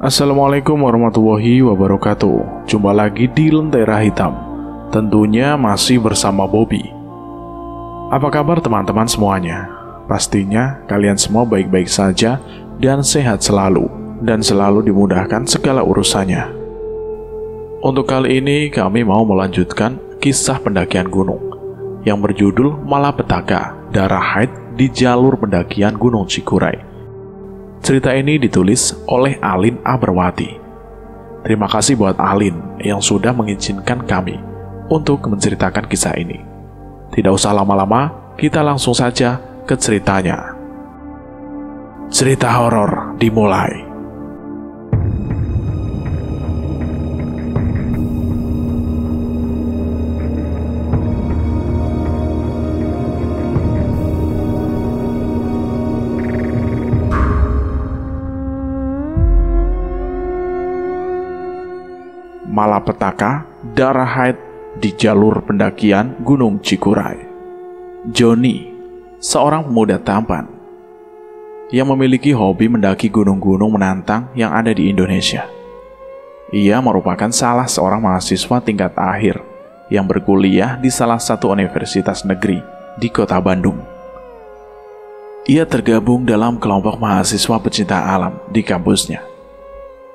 Assalamualaikum warahmatullahi wabarakatuh. Jumpa lagi di Lentera Hitam. Tentunya masih bersama Bobby. Apa kabar teman-teman semuanya? Pastinya kalian semua baik-baik saja dan sehat selalu, dan selalu dimudahkan segala urusannya. Untuk kali ini kami mau melanjutkan kisah pendakian gunung yang berjudul Malapetaka, Darah Haid di Jalur Pendakian Gunung Cikuray. Cerita ini ditulis oleh Alin Aberwati. Terima kasih buat Alin yang sudah mengizinkan kami untuk menceritakan kisah ini. Tidak usah lama-lama, kita langsung saja ke ceritanya. Cerita horor dimulai. Malapetaka, Darah Haid di Jalur Pendakian Gunung Cikuray. Johnny, seorang pemuda tampan yang memiliki hobi mendaki gunung-gunung menantang yang ada di Indonesia. Ia merupakan salah seorang mahasiswa tingkat akhir yang berkuliah di salah satu universitas negeri di kota Bandung. Ia tergabung dalam kelompok mahasiswa pecinta alam di kampusnya.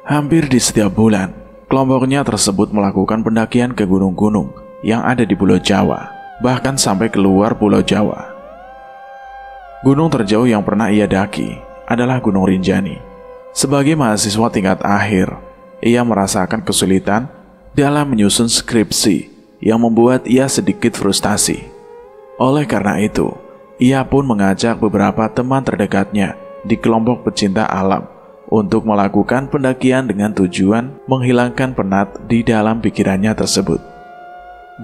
Hampir di setiap bulan, kelompoknya tersebut melakukan pendakian ke gunung-gunung yang ada di Pulau Jawa, bahkan sampai keluar Pulau Jawa. Gunung terjauh yang pernah ia daki adalah Gunung Rinjani. Sebagai mahasiswa tingkat akhir, ia merasakan kesulitan dalam menyusun skripsi yang membuat ia sedikit frustasi. Oleh karena itu, ia pun mengajak beberapa teman terdekatnya di kelompok pecinta alam untuk melakukan pendakian dengan tujuan menghilangkan penat di dalam pikirannya tersebut.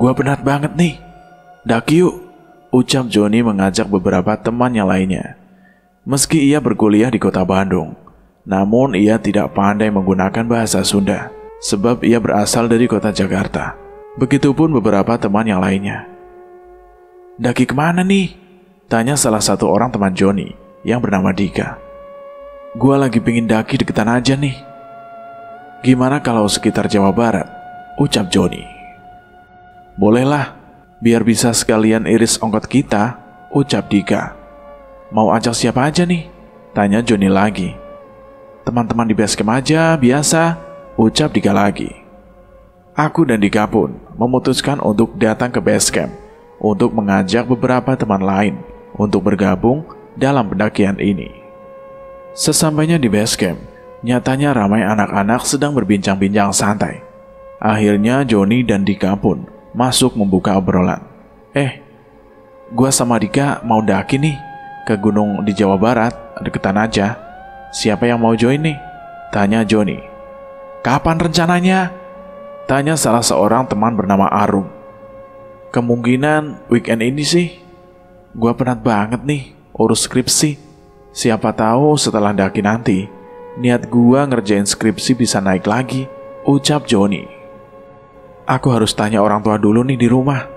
"Gua penat banget nih, daki yuk," ucap Johnny mengajak beberapa temannya lainnya. Meski ia berkuliah di kota Bandung, namun ia tidak pandai menggunakan bahasa Sunda, sebab ia berasal dari kota Jakarta. Begitupun beberapa teman yang lainnya. "Daki kemana nih?" tanya salah satu orang teman Johnny yang bernama Dika. "Gua lagi pingin daki deketan aja nih." "Gimana kalau sekitar Jawa Barat?" ucap Johnny. "Bolehlah, biar bisa sekalian iris ongkot kita," ucap Dika. "Mau ajak siapa aja nih?" tanya Johnny lagi. "Teman-teman di base camp aja, biasa," ucap Dika lagi. Aku dan Dika pun memutuskan untuk datang ke base camp untuk mengajak beberapa teman lain untuk bergabung dalam pendakian ini. Sesampainya di base camp, nyatanya ramai anak-anak sedang berbincang-bincang santai. Akhirnya Johnny dan Dika pun masuk membuka obrolan. Gua sama Dika mau daki nih ke gunung di Jawa Barat, deketan aja. Siapa yang mau join nih?" tanya Johnny. "Kapan rencananya?" tanya salah seorang teman bernama Arum. "Kemungkinan weekend ini sih. Gua penat banget nih urus skripsi. Siapa tahu setelah daki nanti, niat gua ngerjain skripsi bisa naik lagi," ucap Johnny. "Aku harus tanya orang tua dulu nih di rumah.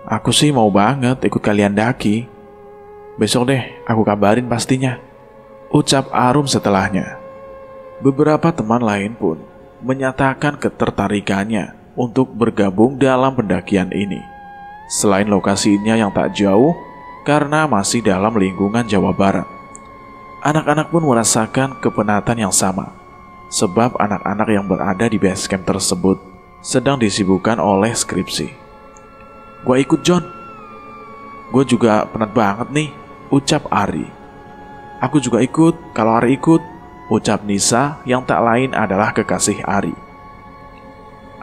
Aku sih mau banget ikut kalian daki. Besok deh aku kabarin pastinya," ucap Arum setelahnya. Beberapa teman lain pun menyatakan ketertarikannya untuk bergabung dalam pendakian ini. Selain lokasinya yang tak jauh, karena masih dalam lingkungan Jawa Barat, anak-anak pun merasakan kepenatan yang sama, sebab anak-anak yang berada di base camp tersebut sedang disibukkan oleh skripsi. "Gua ikut, John. Gua juga penat banget nih," ucap Ari. "Aku juga ikut, kalau Ari ikut," ucap Nisa yang tak lain adalah kekasih Ari.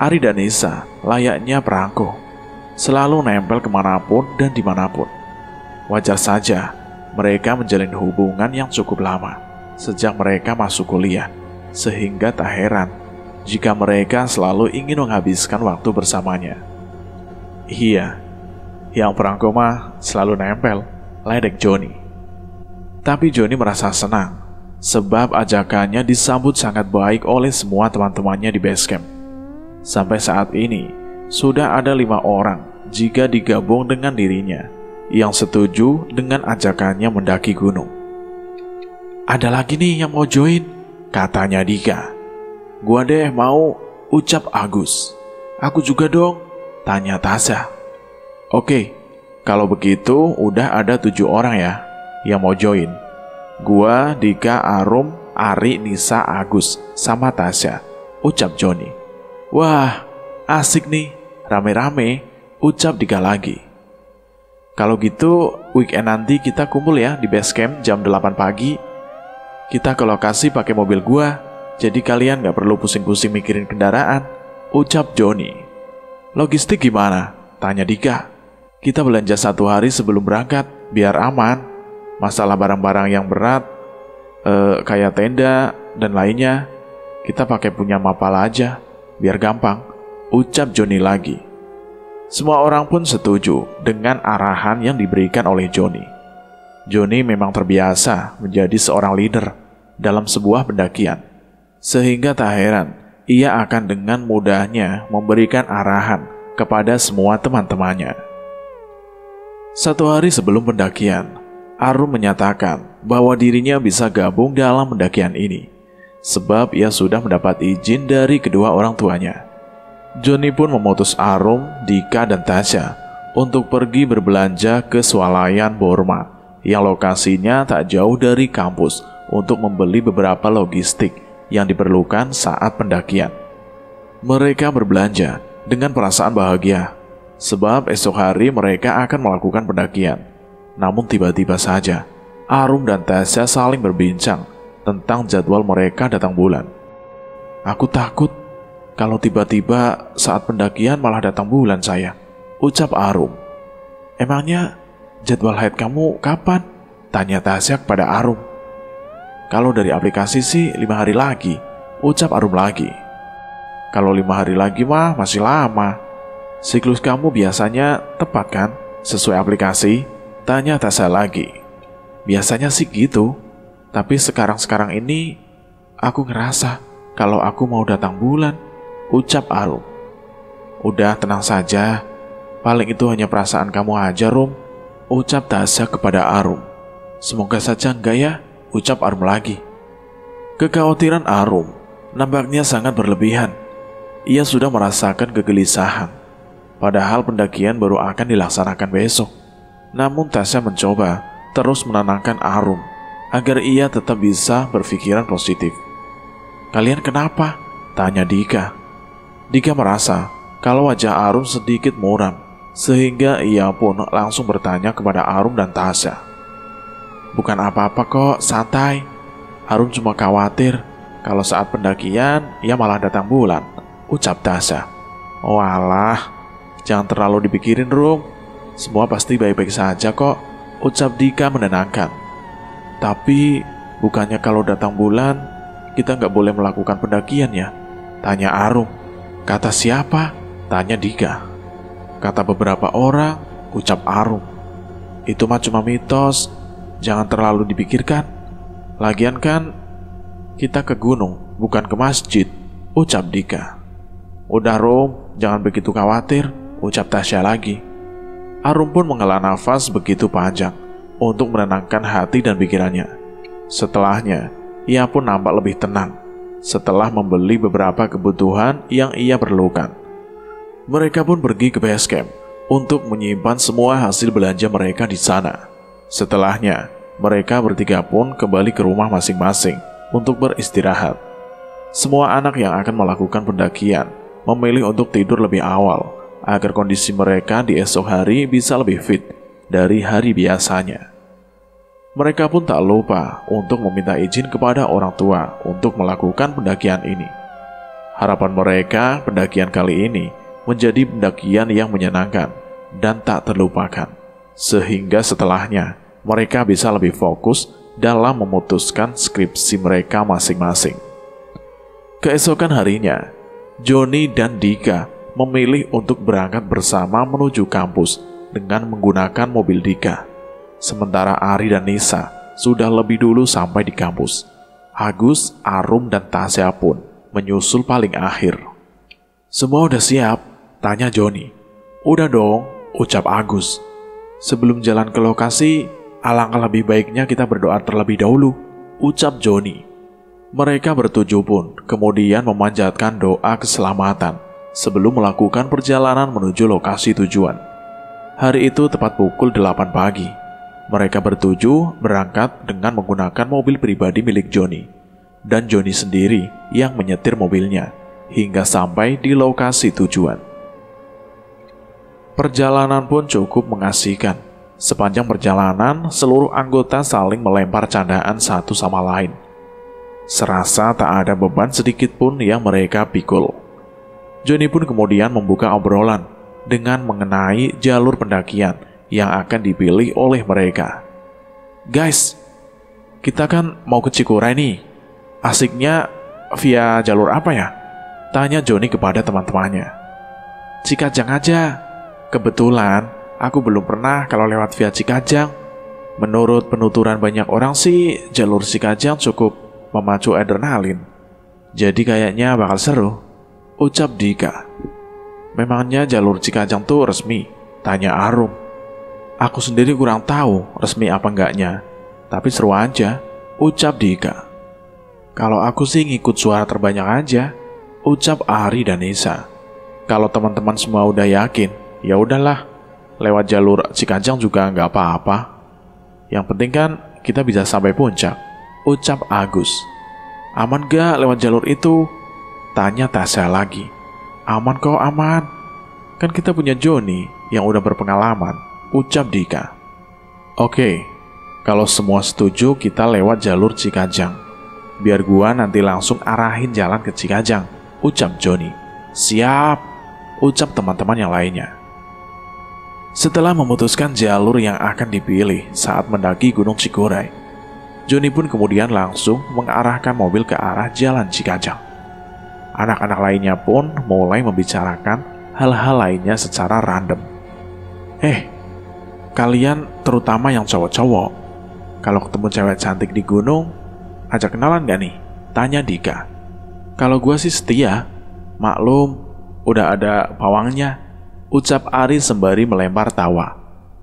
Ari dan Nisa layaknya perangko, selalu nempel kemanapun dan dimanapun. Wajar saja mereka menjalin hubungan yang cukup lama sejak mereka masuk kuliah, sehingga tak heran jika mereka selalu ingin menghabiskan waktu bersamanya. "Iya, yang perangko mah selalu nempel," ledek Johnny. Tapi Johnny merasa senang sebab ajakannya disambut sangat baik oleh semua teman-temannya di base camp. Sampai saat ini sudah ada 5 orang jika digabung dengan dirinya yang setuju dengan ajakannya mendaki gunung. "Ada lagi nih yang mau join," katanya Dika. Gua deh mau, ucap Agus. Aku juga dong, tanya Tasya. Oke, kalau begitu udah ada 7 orang ya yang mau join. Gua, Dika, Arum, Ari, Nisa, Agus, sama Tasya, ucap Joni. Wah, asik nih, rame-rame, ucap Dika lagi. Kalau gitu, weekend nanti kita kumpul ya di base camp jam 8 pagi. Kita ke lokasi pakai mobil gua, jadi kalian gak perlu pusing-pusing mikirin kendaraan, ucap Joni. Logistik gimana? Tanya Dika. Kita belanja 1 hari sebelum berangkat, biar aman. Masalah barang-barang yang berat, kayak tenda dan lainnya, kita pakai punya Mapala aja, biar gampang, ucap Joni lagi. Semua orang pun setuju dengan arahan yang diberikan oleh Joni. Joni memang terbiasa menjadi seorang leader dalam sebuah pendakian, sehingga tak heran ia akan dengan mudahnya memberikan arahan kepada semua teman-temannya. 1 hari sebelum pendakian, Arum menyatakan bahwa dirinya bisa gabung dalam pendakian ini, sebab ia sudah mendapat izin dari kedua orang tuanya. Joni pun memutus Arum, Dika, dan Tasya untuk pergi berbelanja ke swalayan Borma yang lokasinya tak jauh dari kampus untuk membeli beberapa logistik yang diperlukan saat pendakian. Mereka berbelanja dengan perasaan bahagia, sebab esok hari mereka akan melakukan pendakian. Namun tiba-tiba saja, Arum dan Tasya saling berbincang tentang jadwal mereka datang bulan. Aku takut kalau tiba-tiba saat pendakian malah datang bulan saya, ucap Arum. Emangnya jadwal haid kamu kapan? Tanya Tasya kepada Arum. Kalau dari aplikasi sih 5 hari lagi, ucap Arum lagi. Kalau 5 hari lagi mah masih lama. Siklus kamu biasanya tepat kan? Sesuai aplikasi? Tanya Tasya lagi. Biasanya sih gitu, tapi sekarang-sekarang ini aku ngerasa kalau aku mau datang bulan, ucap Arum. Udah tenang saja, paling itu hanya perasaan kamu aja, Rum, ucap Tasya kepada Arum. Semoga saja enggak ya, ucap Arum lagi. Kekhawatiran Arum nampaknya sangat berlebihan. Ia sudah merasakan kegelisahan, padahal pendakian baru akan dilaksanakan besok. Namun Tasya mencoba terus menenangkan Arum agar ia tetap bisa berpikiran positif. Kalian kenapa? Tanya Dika. Dika merasa kalau wajah Arum sedikit muram, sehingga ia pun langsung bertanya kepada Arum dan Tasya. Bukan apa-apa kok, santai. Arum cuma khawatir kalau saat pendakian ia malah datang bulan, ucap Tasya. Walah, jangan terlalu dipikirin, Rum. Semua pasti baik-baik saja kok, ucap Dika menenangkan. Tapi bukannya kalau datang bulan kita nggak boleh melakukan pendakian ya? Tanya Arum. Kata siapa? Tanya Dika. Kata beberapa orang, ucap Arum. Itu mah cuma mitos, jangan terlalu dipikirkan. Lagian kan kita ke gunung, bukan ke masjid, ucap Dika. Udah Rum, jangan begitu khawatir, ucap Tasya lagi. Arum pun menghela nafas begitu panjang untuk menenangkan hati dan pikirannya. Setelahnya, ia pun nampak lebih tenang setelah membeli beberapa kebutuhan yang ia perlukan. Mereka pun pergi ke base camp untuk menyimpan semua hasil belanja mereka di sana. Setelahnya, mereka bertiga pun kembali ke rumah masing-masing untuk beristirahat. Semua anak yang akan melakukan pendakian memilih untuk tidur lebih awal agar kondisi mereka di esok hari bisa lebih fit dari hari biasanya. Mereka pun tak lupa untuk meminta izin kepada orang tua untuk melakukan pendakian ini. Harapan mereka pendakian kali ini menjadi pendakian yang menyenangkan dan tak terlupakan, sehingga setelahnya mereka bisa lebih fokus dalam memutuskan skripsi mereka masing-masing. Keesokan harinya, Joni dan Dika memilih untuk berangkat bersama menuju kampus dengan menggunakan mobil Dika. Sementara Ari dan Nisa sudah lebih dulu sampai di kampus. Agus, Arum, dan Tasya pun menyusul paling akhir. Semua udah siap? Tanya Joni. Udah dong, ucap Agus. Sebelum jalan ke lokasi, alangkah lebih baiknya kita berdoa terlebih dahulu, ucap Joni. Mereka bertujuh pun kemudian memanjatkan doa keselamatan sebelum melakukan perjalanan menuju lokasi tujuan. Hari itu tepat pukul 8 pagi. Mereka bertujuh berangkat dengan menggunakan mobil pribadi milik Johnny, dan Johnny sendiri yang menyetir mobilnya hingga sampai di lokasi tujuan. Perjalanan pun cukup mengasihkan. Sepanjang perjalanan, seluruh anggota saling melempar candaan satu sama lain. Serasa tak ada beban sedikit pun yang mereka pikul. Johnny pun kemudian membuka obrolan dengan mengenai jalur pendakian yang akan dipilih oleh mereka. Guys, kita kan mau ke Cikuray nih. Asiknya via jalur apa ya? Tanya Johnny kepada teman-temannya. Cikajang aja. Kebetulan aku belum pernah kalau lewat via Cikajang. Menurut penuturan banyak orang sih, jalur Cikajang cukup memacu adrenalin. Jadi kayaknya bakal seru, ucap Dika. Memangnya jalur Cikajang tuh resmi? Tanya Arum. Aku sendiri kurang tahu resmi apa enggaknya, tapi seru aja, ucap Dika. Kalau aku sih ngikut suara terbanyak aja, ucap Ari dan Nisa. Kalau teman-teman semua udah yakin, ya udahlah, lewat jalur Cikajang juga nggak apa-apa. Yang penting kan kita bisa sampai puncak, ucap Agus. Aman gak lewat jalur itu? Tanya Tasya lagi. Aman kok, aman. Kan kita punya Johnny yang udah berpengalaman, ucap Dika. Oke, kalau semua setuju kita lewat jalur Cikajang. Biar gua nanti langsung arahin jalan ke Cikajang, ucap Johnny. Siap, ucap teman-teman yang lainnya. Setelah memutuskan jalur yang akan dipilih saat mendaki Gunung Cikuray, Johnny pun kemudian langsung mengarahkan mobil ke arah jalan Cikajang. Anak-anak lainnya pun mulai membicarakan hal-hal lainnya secara random. Kalian terutama yang cowok-cowok, kalau ketemu cewek cantik di gunung, ajak kenalan gak nih? Tanya Dika. Kalau gua sih setia, maklum udah ada pawangnya, ucap Ari sembari melempar tawa.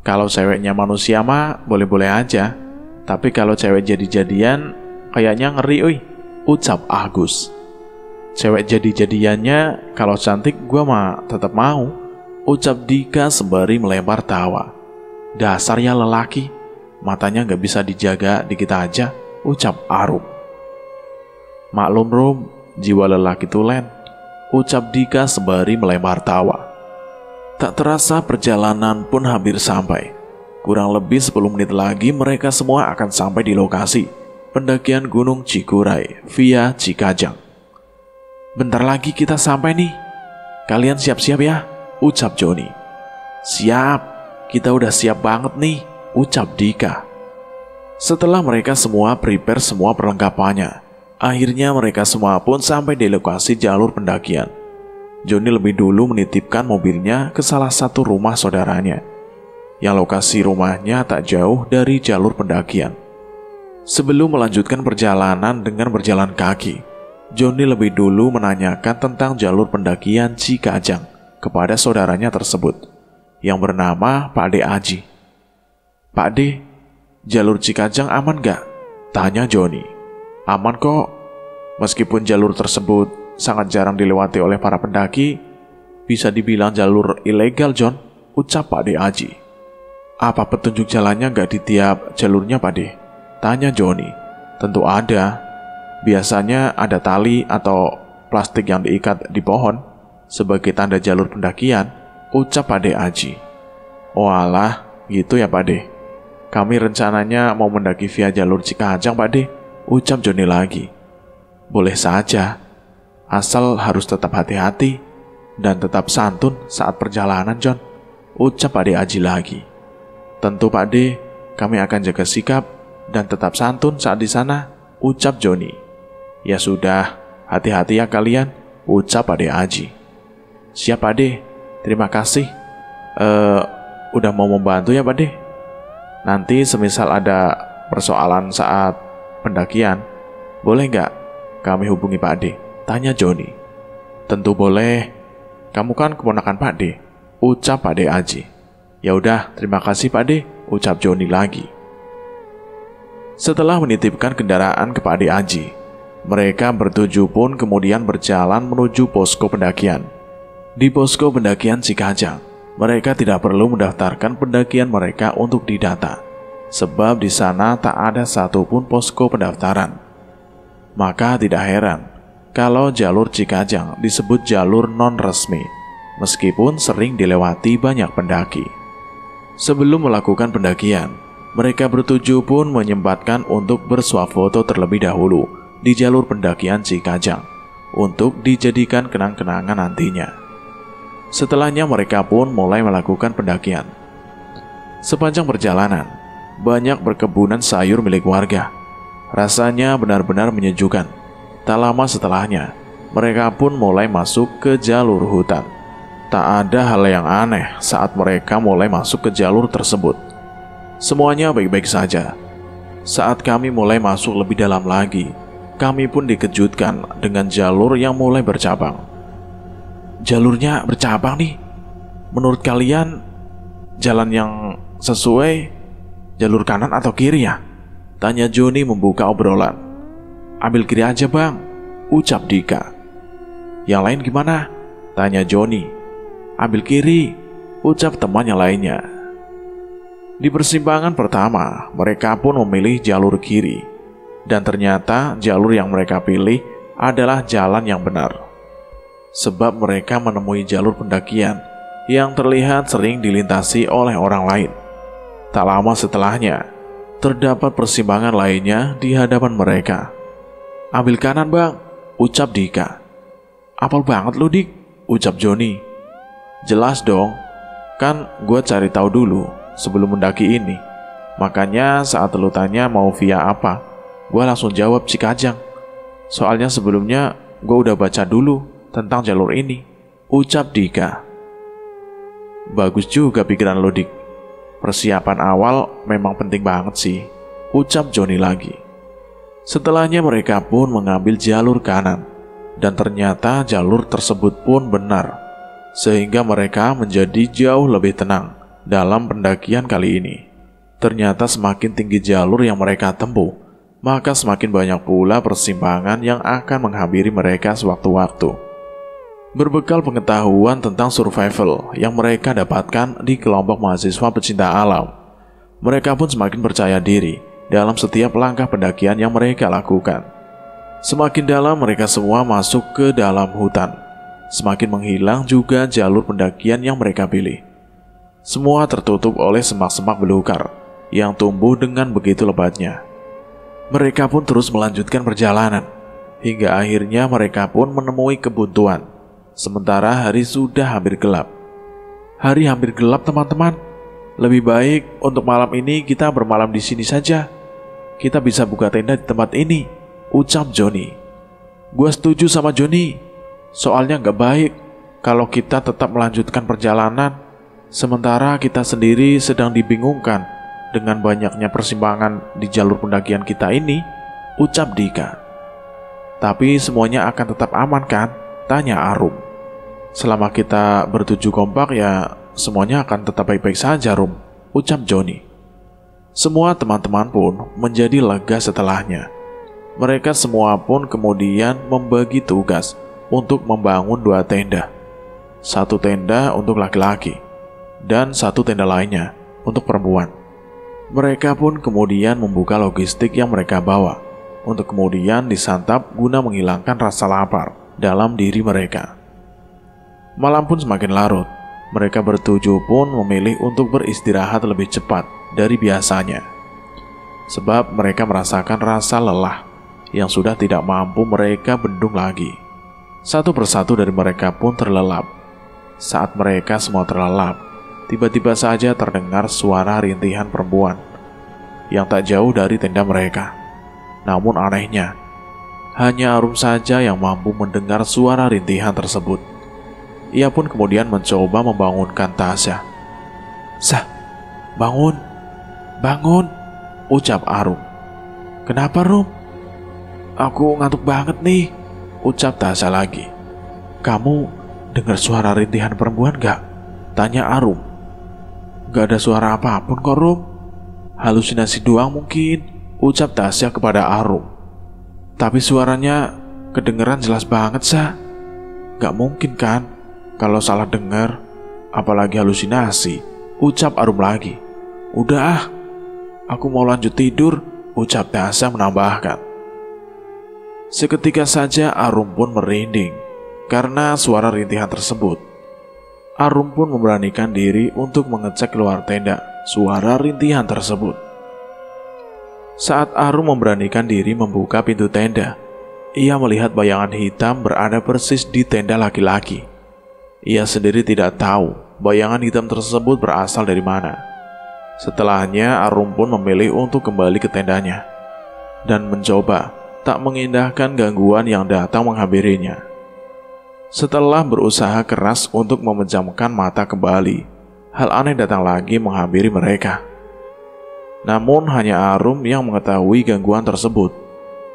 Kalau ceweknya manusia mah boleh-boleh aja, tapi kalau cewek jadi-jadian kayaknya ngeri ucap Agus. Cewek jadi-jadiannya kalau cantik gua mah tetap mau, ucap Dika sembari melempar tawa. Dasarnya lelaki, matanya gak bisa dijaga dikit aja, ucap Arum. Maklum Rum, jiwa lelaki tulen, ucap Dika sembari melempar tawa. Tak terasa perjalanan pun hampir sampai. Kurang lebih 10 menit lagi mereka semua akan sampai di lokasi pendakian Gunung Cikuray via Cikajang. Bentar lagi kita sampai nih. Kalian siap-siap ya, ucap Johnny. Siap, kita udah siap banget nih, ucap Dika. Setelah mereka semua prepare semua perlengkapannya, akhirnya mereka semua pun sampai di lokasi jalur pendakian. Johnny lebih dulu menitipkan mobilnya ke salah satu rumah saudaranya, yang lokasi rumahnya tak jauh dari jalur pendakian. Sebelum melanjutkan perjalanan dengan berjalan kaki, Johnny lebih dulu menanyakan tentang jalur pendakian Cikajang kepada saudaranya tersebut, yang bernama Pak De Aji. Pak De, jalur Cikajang aman gak? Tanya Johnny. Aman kok, meskipun jalur tersebut sangat jarang dilewati oleh para pendaki, bisa dibilang jalur ilegal John, ucap Pak De Aji. Apa petunjuk jalannya gak di tiap jalurnya Pak De? Tanya Johnny. Tentu ada. Biasanya ada tali atau plastik yang diikat di pohon sebagai tanda jalur pendakian, ucap Pak De Aji. Walah, gitu ya Pak De. Kami rencananya mau mendaki via jalur Cikajang Pak De, ucap Johnny lagi. Boleh saja, asal harus tetap hati-hati dan tetap santun saat perjalanan John, ucap Pak De Aji lagi. Tentu Pak De, kami akan jaga sikap dan tetap santun saat di sana, ucap Johnny. Ya sudah, hati-hati ya kalian, ucap Pak De Aji. Siap Pak De, terima kasih. Udah mau membantu ya Pak De. Nanti semisal ada persoalan saat pendakian, boleh nggak kami hubungi Pak De? Tanya Johnny. Tentu boleh, kamu kan keponakan Pak De, ucap Pak De Aji. Ya udah, terima kasih Pak De, ucap Johnny lagi. Setelah menitipkan kendaraan ke Pak De Aji, Mereka bertujuh pun kemudian berjalan menuju posko pendakian. Di posko pendakian Cikajang, mereka tidak perlu mendaftarkan pendakian mereka untuk didata, sebab di sana tak ada satupun posko pendaftaran. Maka tidak heran kalau jalur Cikajang disebut jalur non-resmi, meskipun sering dilewati banyak pendaki. Sebelum melakukan pendakian, mereka bertujuh pun menyempatkan untuk bersuah foto terlebih dahulu di jalur pendakian Cikajang untuk dijadikan kenang-kenangan nantinya. Setelahnya mereka pun mulai melakukan pendakian. Sepanjang perjalanan, banyak perkebunan sayur milik warga. Rasanya benar-benar menyejukkan. Tak lama setelahnya, mereka pun mulai masuk ke jalur hutan. Tak ada hal yang aneh saat mereka mulai masuk ke jalur tersebut. Semuanya baik-baik saja. Saat kami mulai masuk lebih dalam lagi, kami pun dikejutkan dengan jalur yang mulai bercabang. Jalurnya bercabang nih. Menurut kalian, jalan yang sesuai jalur kanan atau kiri ya? Tanya Joni membuka obrolan. Ambil kiri aja bang, ucap Dika. Yang lain gimana? Tanya Joni. Ambil kiri, ucap teman yang lainnya. Di persimpangan pertama, mereka pun memilih jalur kiri. Dan ternyata jalur yang mereka pilih adalah jalan yang benar. Sebab mereka menemui jalur pendakian yang terlihat sering dilintasi oleh orang lain. Tak lama setelahnya, terdapat persimpangan lainnya di hadapan mereka. Ambil kanan bang, ucap Dika. Apal banget lu Dik, ucap Joni. Jelas dong, kan gue cari tahu dulu sebelum mendaki ini. Makanya saat lu tanya mau via apa, gue langsung jawab Cikajang. Soalnya sebelumnya gue udah baca dulu tentang jalur ini, ucap Dika. Bagus juga pikiran lo Dik. Persiapan awal memang penting banget sih, ucap Joni lagi. Setelahnya mereka pun mengambil jalur kanan, dan ternyata jalur tersebut pun benar, sehingga mereka menjadi jauh lebih tenang dalam pendakian kali ini. Ternyata semakin tinggi jalur yang mereka tempuh, maka semakin banyak pula persimpangan yang akan menghampiri mereka sewaktu-waktu. Berbekal pengetahuan tentang survival yang mereka dapatkan di kelompok mahasiswa pecinta alam, mereka pun semakin percaya diri dalam setiap langkah pendakian yang mereka lakukan. Semakin dalam mereka semua masuk ke dalam hutan, semakin menghilang juga jalur pendakian yang mereka pilih. Semua tertutup oleh semak-semak belukar yang tumbuh dengan begitu lebatnya. Mereka pun terus melanjutkan perjalanan, hingga akhirnya mereka pun menemui kebuntuan. Sementara hari sudah hampir gelap. Hari hampir gelap teman-teman. Lebih baik untuk malam ini kita bermalam di sini saja. Kita bisa buka tenda di tempat ini, ucap Joni. Gue setuju sama Joni. Soalnya gak baik kalau kita tetap melanjutkan perjalanan sementara kita sendiri sedang dibingungkan dengan banyaknya persimpangan di jalur pendakian kita ini, ucap Dika. Tapi semuanya akan tetap aman kan? Tanya Arum. Selama kita bertujuh kompak ya semuanya akan tetap baik-baik saja Rum, ucap Joni. Semua teman-teman pun menjadi lega setelahnya. Mereka semua pun kemudian membagi tugas untuk membangun 2 tenda. 1 tenda untuk laki-laki dan 1 tenda lainnya untuk perempuan. Mereka pun kemudian membuka logistik yang mereka bawa untuk kemudian disantap guna menghilangkan rasa lapar dalam diri mereka. Malam pun semakin larut. Mereka bertujuh pun memilih untuk beristirahat lebih cepat dari biasanya, sebab mereka merasakan rasa lelah yang sudah tidak mampu mereka bendung lagi. Satu persatu dari mereka pun terlelap. Saat mereka semua terlelap, tiba-tiba saja terdengar suara rintihan perempuan yang tak jauh dari tenda mereka. Namun anehnya, hanya Arum saja yang mampu mendengar suara rintihan tersebut. Ia pun kemudian mencoba membangunkan Tasya. Sah, bangun, bangun, ucap Arum. Kenapa Rum? Aku ngantuk banget nih, ucap Tasya lagi. Kamu dengar suara rintihan perempuan gak? Tanya Arum. Gak ada suara apapun kok Rum. Halusinasi doang mungkin, ucap Tasya kepada Arum. Tapi suaranya kedengeran jelas banget, Sa. Gak mungkin kan kalau salah denger, apalagi halusinasi, ucap Arum lagi. Udah aku mau lanjut tidur, ucap Tasya menambahkan. Seketika saja Arum pun merinding karena suara rintihan tersebut. Arum pun memberanikan diri untuk mengecek keluar tenda suara rintihan tersebut. Saat Arum memberanikan diri membuka pintu tenda, ia melihat bayangan hitam berada persis di tenda laki-laki. Ia sendiri tidak tahu bayangan hitam tersebut berasal dari mana. Setelahnya Arum pun memilih untuk kembali ke tendanya dan mencoba tak mengindahkan gangguan yang datang menghampirinya. Setelah berusaha keras untuk memejamkan mata kembali, hal aneh datang lagi menghampiri mereka. Namun hanya Arum yang mengetahui gangguan tersebut.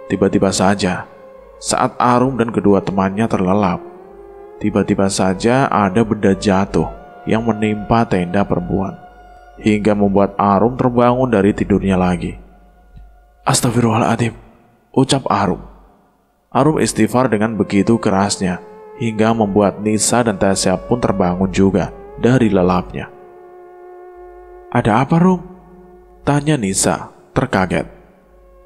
Tiba-tiba saja, saat Arum dan kedua temannya terlelap, tiba-tiba saja ada benda jatuh yang menimpa tenda perempuan, hingga membuat Arum terbangun dari tidurnya lagi. Astagfirullahaladzim, ucap Arum. Arum istighfar dengan begitu kerasnya, hingga membuat Nisa dan Tasya pun terbangun juga dari lelapnya. Ada apa, Rum? Tanya Nisa terkaget.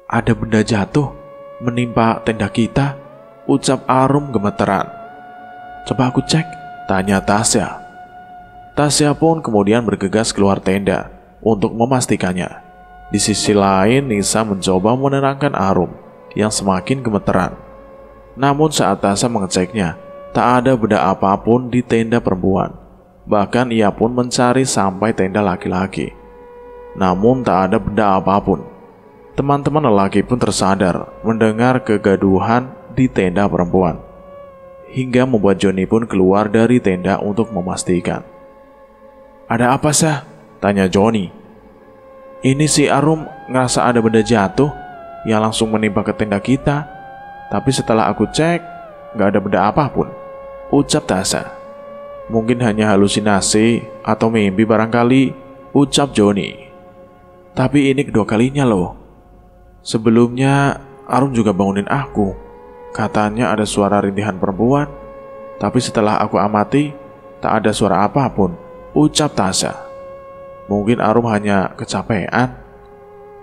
Ada benda jatuh menimpa tenda kita, ucap Arum gemeteran. Coba aku cek, tanya Tasya. Tasya pun kemudian bergegas keluar tenda untuk memastikannya. Di sisi lain, Nisa mencoba menerangkan Arum yang semakin gemeteran. Namun saat Tasya mengeceknya, tak ada benda apapun di tenda perempuan. Bahkan ia pun mencari sampai tenda laki-laki. Namun tak ada benda apapun. Teman-teman lelaki pun tersadar mendengar kegaduhan di tenda perempuan, hingga membuat Johnny pun keluar dari tenda untuk memastikan. Ada apa, Sah? Tanya Johnny. Ini si Arum ngerasa ada benda jatuh yang langsung menimpa ke tenda kita. Tapi setelah aku cek, gak ada benda apapun, ucap Tasya. Mungkin hanya halusinasi atau mimpi barangkali, ucap Johnny. Tapi ini kedua kalinya loh. Sebelumnya Arum juga bangunin aku. Katanya ada suara rintihan perempuan. Tapi setelah aku amati, tak ada suara apapun, ucap Tasya. Mungkin Arum hanya kecapean.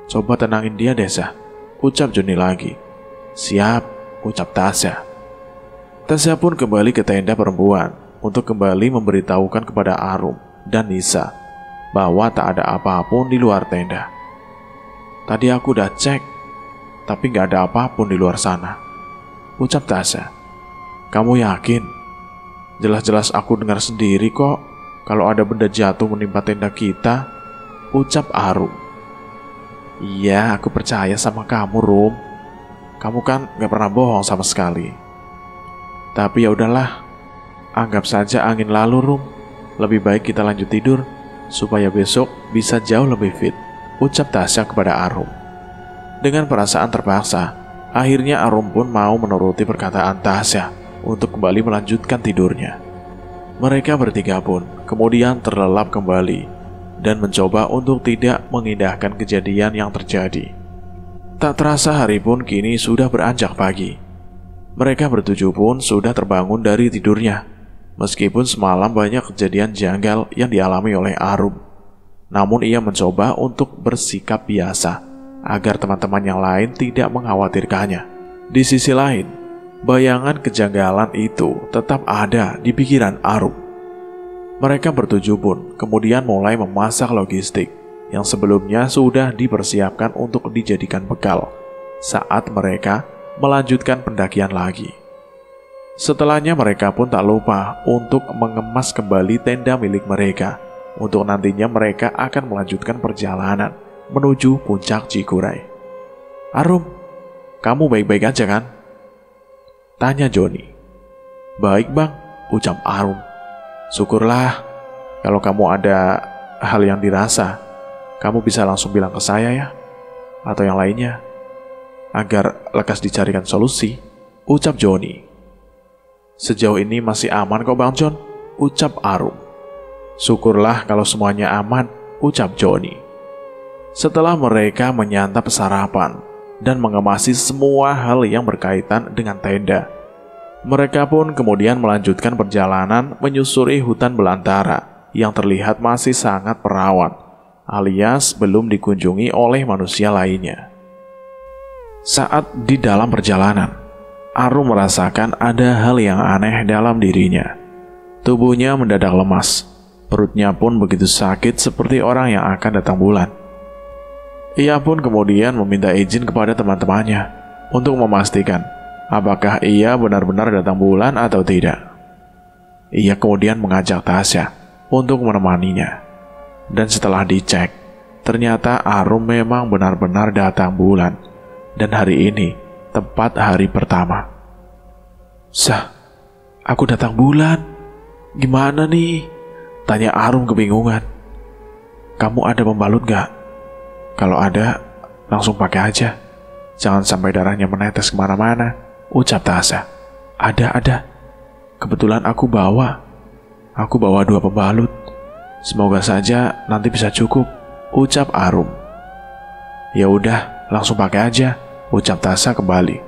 Coba tenangin dia, Desa, ucap Johnny lagi. Siap, ucap Tasya. Tasya pun kembali ke tenda perempuan untuk kembali memberitahukan kepada Arum dan Nisa bahwa tak ada apapun di luar tenda. Tadi aku udah cek, tapi gak ada apapun di luar sana, ucap Tasya. Kamu yakin? Jelas-jelas aku dengar sendiri kok kalau ada benda jatuh menimpa tenda kita, ucap Arum. Iya, aku percaya sama kamu, Rum. Kamu kan gak pernah bohong sama sekali. Tapi ya udahlah, anggap saja angin lalu, Rum. Lebih baik kita lanjut tidur supaya besok bisa jauh lebih fit, ucap Tasya kepada Arum. Dengan perasaan terpaksa, akhirnya Arum pun mau menuruti perkataan Tasya untuk kembali melanjutkan tidurnya. Mereka bertiga pun kemudian terlelap kembali dan mencoba untuk tidak mengindahkan kejadian yang terjadi. Tak terasa hari pun kini sudah beranjak pagi. Mereka bertujuh pun sudah terbangun dari tidurnya. Meskipun semalam banyak kejadian janggal yang dialami oleh Arum, namun ia mencoba untuk bersikap biasa agar teman-teman yang lain tidak mengkhawatirkannya. Di sisi lain, bayangan kejanggalan itu tetap ada di pikiran Arum. Mereka bertujuh pun kemudian mulai memasak logistik yang sebelumnya sudah dipersiapkan untuk dijadikan bekal saat mereka melanjutkan pendakian lagi. Setelahnya mereka pun tak lupa untuk mengemas kembali tenda milik mereka untuk nantinya mereka akan melanjutkan perjalanan menuju puncak Cikuray. Arum, kamu baik-baik aja kan? Tanya Johnny. Baik, Bang, ucap Arum. Syukurlah, kalau kamu ada hal yang dirasa, kamu bisa langsung bilang ke saya ya, atau yang lainnya, agar lekas dicarikan solusi, ucap Johnny. Sejauh ini masih aman kok, Bang John, ucap Arum. Syukurlah kalau semuanya aman, ucap Johnny. Setelah mereka menyantap sarapan, dan mengemasi semua hal yang berkaitan dengan tenda. Mereka pun kemudian melanjutkan perjalanan menyusuri hutan belantara yang terlihat masih sangat perawan, alias belum dikunjungi oleh manusia lainnya. Saat di dalam perjalanan, Arum merasakan ada hal yang aneh dalam dirinya. Tubuhnya mendadak lemas, perutnya pun begitu sakit seperti orang yang akan datang bulan. Ia pun kemudian meminta izin kepada teman-temannya untuk memastikan apakah ia benar-benar datang bulan atau tidak. Ia kemudian mengajak Tasya untuk menemaninya. Dan setelah dicek, ternyata Arum memang benar-benar datang bulan. Dan hari ini tepat hari pertama. "Sah, aku datang bulan. Gimana nih?" tanya Arum kebingungan. "Kamu ada pembalut gak? Kalau ada, langsung pakai aja. Jangan sampai darahnya menetes kemana-mana," ucap Tasya. Ada. Kebetulan aku bawa 2 pembalut. Semoga saja nanti bisa cukup," ucap Arum. "Ya udah, langsung pakai aja," ucap Tasya kembali.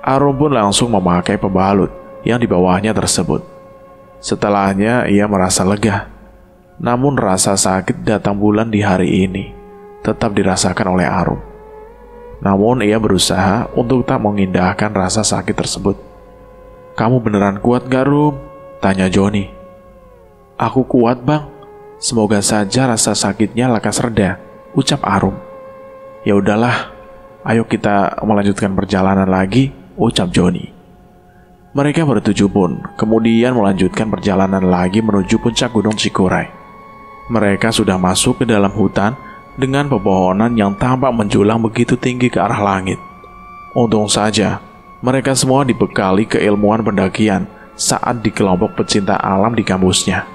Arum pun langsung memakai pembalut yang dibawanya tersebut. Setelahnya ia merasa lega. Namun rasa sakit datang bulan di hari ini tetap dirasakan oleh Arum. Namun ia berusaha untuk tak mengindahkan rasa sakit tersebut. "Kamu beneran kuat gak, Rum?" tanya Joni. "Aku kuat, Bang. Semoga saja rasa sakitnya lekas reda," ucap Arum. "Ya udahlah, ayo kita melanjutkan perjalanan lagi," ucap Joni. Mereka bertujuh pun kemudian melanjutkan perjalanan lagi menuju puncak Gunung Cikuray. Mereka sudah masuk ke dalam hutan dengan pepohonan yang tampak menjulang begitu tinggi ke arah langit. Untung saja mereka semua dibekali keilmuan pendakian saat di kelompok pecinta alam di kampusnya,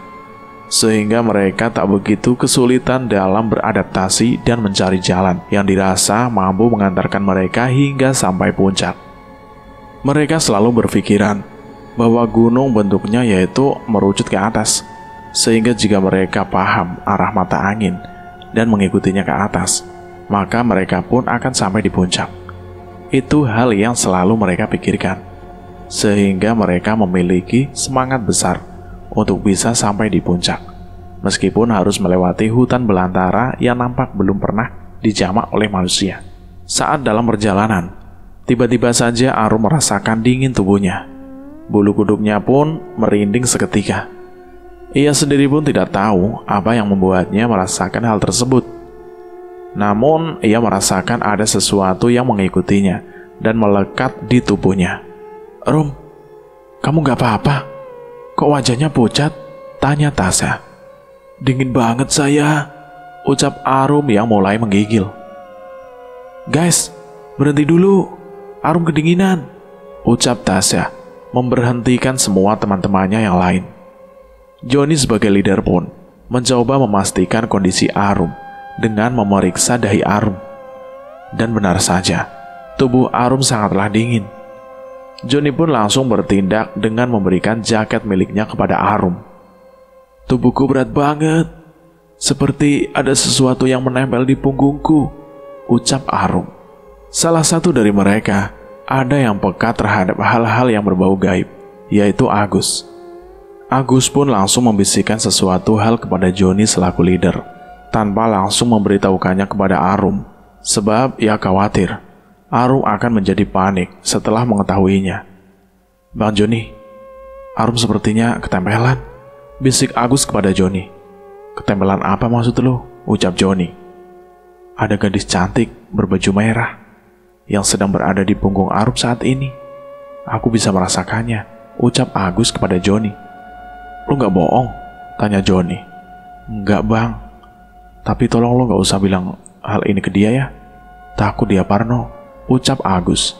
sehingga mereka tak begitu kesulitan dalam beradaptasi dan mencari jalan yang dirasa mampu mengantarkan mereka hingga sampai puncak. Mereka selalu berpikiran bahwa gunung bentuknya yaitu merucut ke atas, sehingga jika mereka paham arah mata angin dan mengikutinya ke atas, maka mereka pun akan sampai di puncak. Itu hal yang selalu mereka pikirkan, sehingga mereka memiliki semangat besar untuk bisa sampai di puncak, meskipun harus melewati hutan belantara yang nampak belum pernah dijamah oleh manusia. Saat dalam perjalanan, tiba-tiba saja Arum merasakan dingin tubuhnya. Bulu kuduknya pun merinding seketika. Ia sendiri pun tidak tahu apa yang membuatnya merasakan hal tersebut. Namun, ia merasakan ada sesuatu yang mengikutinya dan melekat di tubuhnya. "Rum, kamu gak apa-apa? Kok wajahnya pucat?" tanya Tasya. "Dingin banget saya," ucap Arum yang mulai menggigil. "Guys, berhenti dulu. Arum kedinginan," ucap Tasya, memberhentikan semua teman-temannya yang lain. Joni sebagai leader pun mencoba memastikan kondisi Arum dengan memeriksa dahi Arum. Dan benar saja, tubuh Arum sangatlah dingin. Joni pun langsung bertindak dengan memberikan jaket miliknya kepada Arum. "Tubuhku berat banget, seperti ada sesuatu yang menempel di punggungku," ucap Arum. Salah satu dari mereka ada yang peka terhadap hal-hal yang berbau gaib, yaitu Agus. Agus pun langsung membisikkan sesuatu hal kepada Joni selaku leader, tanpa langsung memberitahukannya kepada Arum, sebab ia khawatir Arum akan menjadi panik setelah mengetahuinya. "Bang Joni, Arum sepertinya ketempelan," bisik Agus kepada Joni. "Ketempelan apa maksud lo?" ucap Joni. "Ada gadis cantik berbaju merah yang sedang berada di punggung Arum saat ini. Aku bisa merasakannya," ucap Agus kepada Joni. "Lo gak bohong?" tanya Joni. "Enggak bang, tapi tolong lo gak usah bilang hal ini ke dia ya. Takut dia parno," ucap Agus.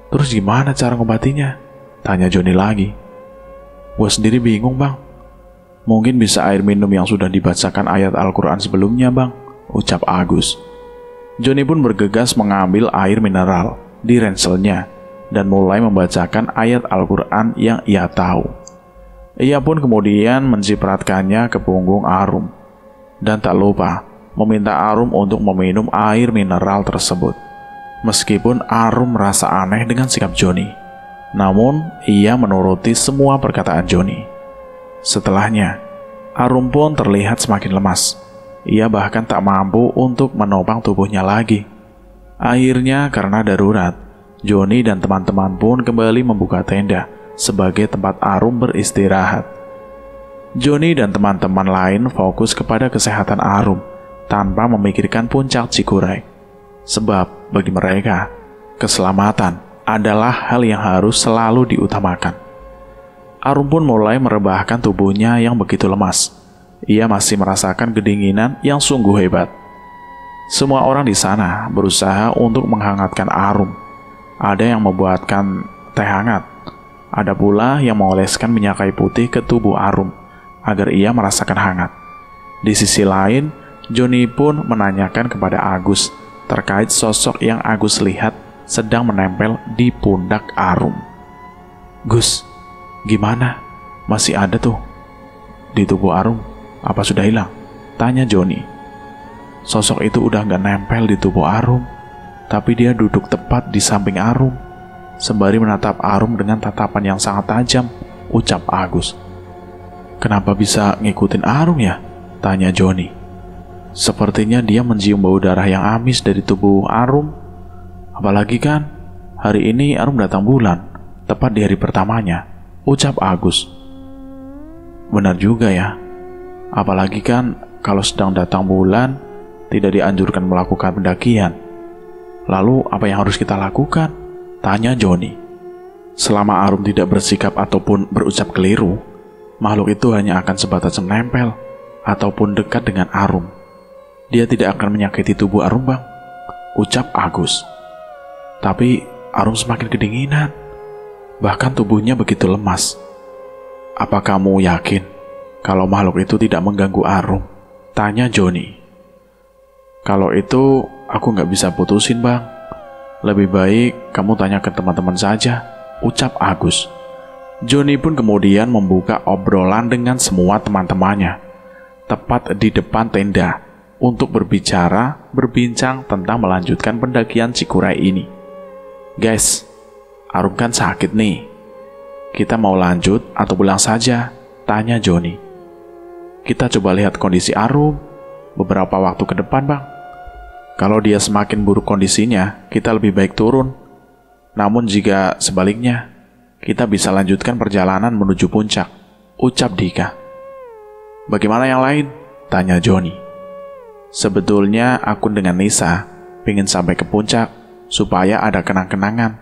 "Terus gimana cara ngobatinya?" tanya Joni lagi. "Gue sendiri bingung bang. Mungkin bisa air minum yang sudah dibacakan ayat Al-Quran sebelumnya bang," ucap Agus. Joni pun bergegas mengambil air mineral di ranselnya dan mulai membacakan ayat Al-Quran yang ia tahu. Ia pun kemudian mencipratkannya ke punggung Arum, dan tak lupa meminta Arum untuk meminum air mineral tersebut. Meskipun Arum merasa aneh dengan sikap Johnny, namun ia menuruti semua perkataan Johnny. Setelahnya, Arum pun terlihat semakin lemas. Ia bahkan tak mampu untuk menopang tubuhnya lagi. Akhirnya karena darurat, Johnny dan teman-teman pun kembali membuka tenda sebagai tempat Arum beristirahat. Johnny dan teman-teman lain fokus kepada kesehatan Arum tanpa memikirkan puncak Cikuray. Sebab bagi mereka, keselamatan adalah hal yang harus selalu diutamakan. Arum pun mulai merebahkan tubuhnya yang begitu lemas. Ia masih merasakan kedinginan yang sungguh hebat. Semua orang di sana berusaha untuk menghangatkan Arum. Ada yang membuatkan teh hangat. Ada pula yang mengoleskan minyak kayu putih ke tubuh Arum agar ia merasakan hangat. Di sisi lain, Johnny pun menanyakan kepada Agus terkait sosok yang Agus lihat sedang menempel di pundak Arum. "Gus, gimana? Masih ada tuh di tubuh Arum? Apa sudah hilang?" tanya Johnny. Sosok itu udah gak nempel di tubuh Arum, tapi dia duduk tepat di samping Arum, sembari menatap Arum dengan tatapan yang sangat tajam, ucap Agus. "Kenapa bisa ngikutin Arum ya?" tanya Johnny. Sepertinya dia mencium bau darah yang amis dari tubuh Arum. Apalagi kan, hari ini Arum datang bulan, tepat di hari pertamanya, ucap Agus. Benar juga ya. Apalagi kan, kalau sedang datang bulan, tidak dianjurkan melakukan pendakian. Lalu apa yang harus kita lakukan? Tanya Johnny. Selama Arum tidak bersikap ataupun berucap keliru, makhluk itu hanya akan sebatas menempel ataupun dekat dengan Arum. Dia tidak akan menyakiti tubuh Arum, Bang, ucap Agus. Tapi Arum semakin kedinginan, bahkan tubuhnya begitu lemas. Apa kamu yakin kalau makhluk itu tidak mengganggu Arum? Tanya Johnny. Kalau itu aku nggak bisa putusin, Bang. Lebih baik kamu tanya ke teman-teman saja, ucap Agus. Johnny pun kemudian membuka obrolan dengan semua teman-temannya, tepat di depan tenda, untuk berbincang tentang melanjutkan pendakian Cikuray ini. "Guys, Arum kan sakit nih. Kita mau lanjut atau pulang saja?" tanya Johnny. "Kita coba lihat kondisi Arum beberapa waktu ke depan, Bang. Kalau dia semakin buruk kondisinya, kita lebih baik turun. Namun jika sebaliknya, kita bisa lanjutkan perjalanan menuju puncak," ucap Dika. "Bagaimana yang lain?" tanya Johnny. "Sebetulnya aku dengan Nisa pengen sampai ke puncak supaya ada kenang-kenangan.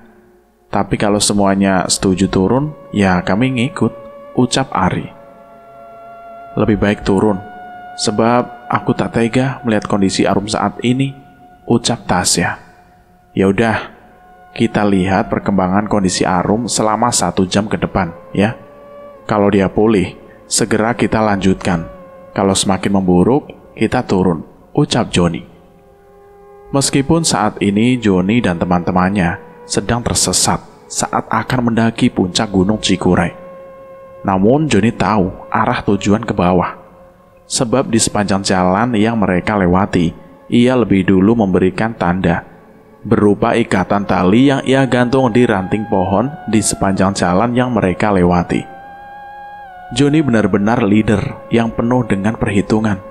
Tapi kalau semuanya setuju turun, ya kami ngikut," ucap Ari. "Lebih baik turun, sebab aku tak tega melihat kondisi Arum saat ini," ucap Tasya. "Ya udah, kita lihat perkembangan kondisi Arum selama 1 jam ke depan, ya. Kalau dia pulih, segera kita lanjutkan. Kalau semakin memburuk, kita turun," ucap Johnny. Meskipun saat ini Johnny dan teman-temannya sedang tersesat saat akan mendaki puncak Gunung Cikuray, namun Johnny tahu arah tujuan ke bawah. Sebab di sepanjang jalan yang mereka lewati, ia lebih dulu memberikan tanda berupa ikatan tali yang ia gantung di ranting pohon di sepanjang jalan yang mereka lewati. Johnny benar-benar leader yang penuh dengan perhitungan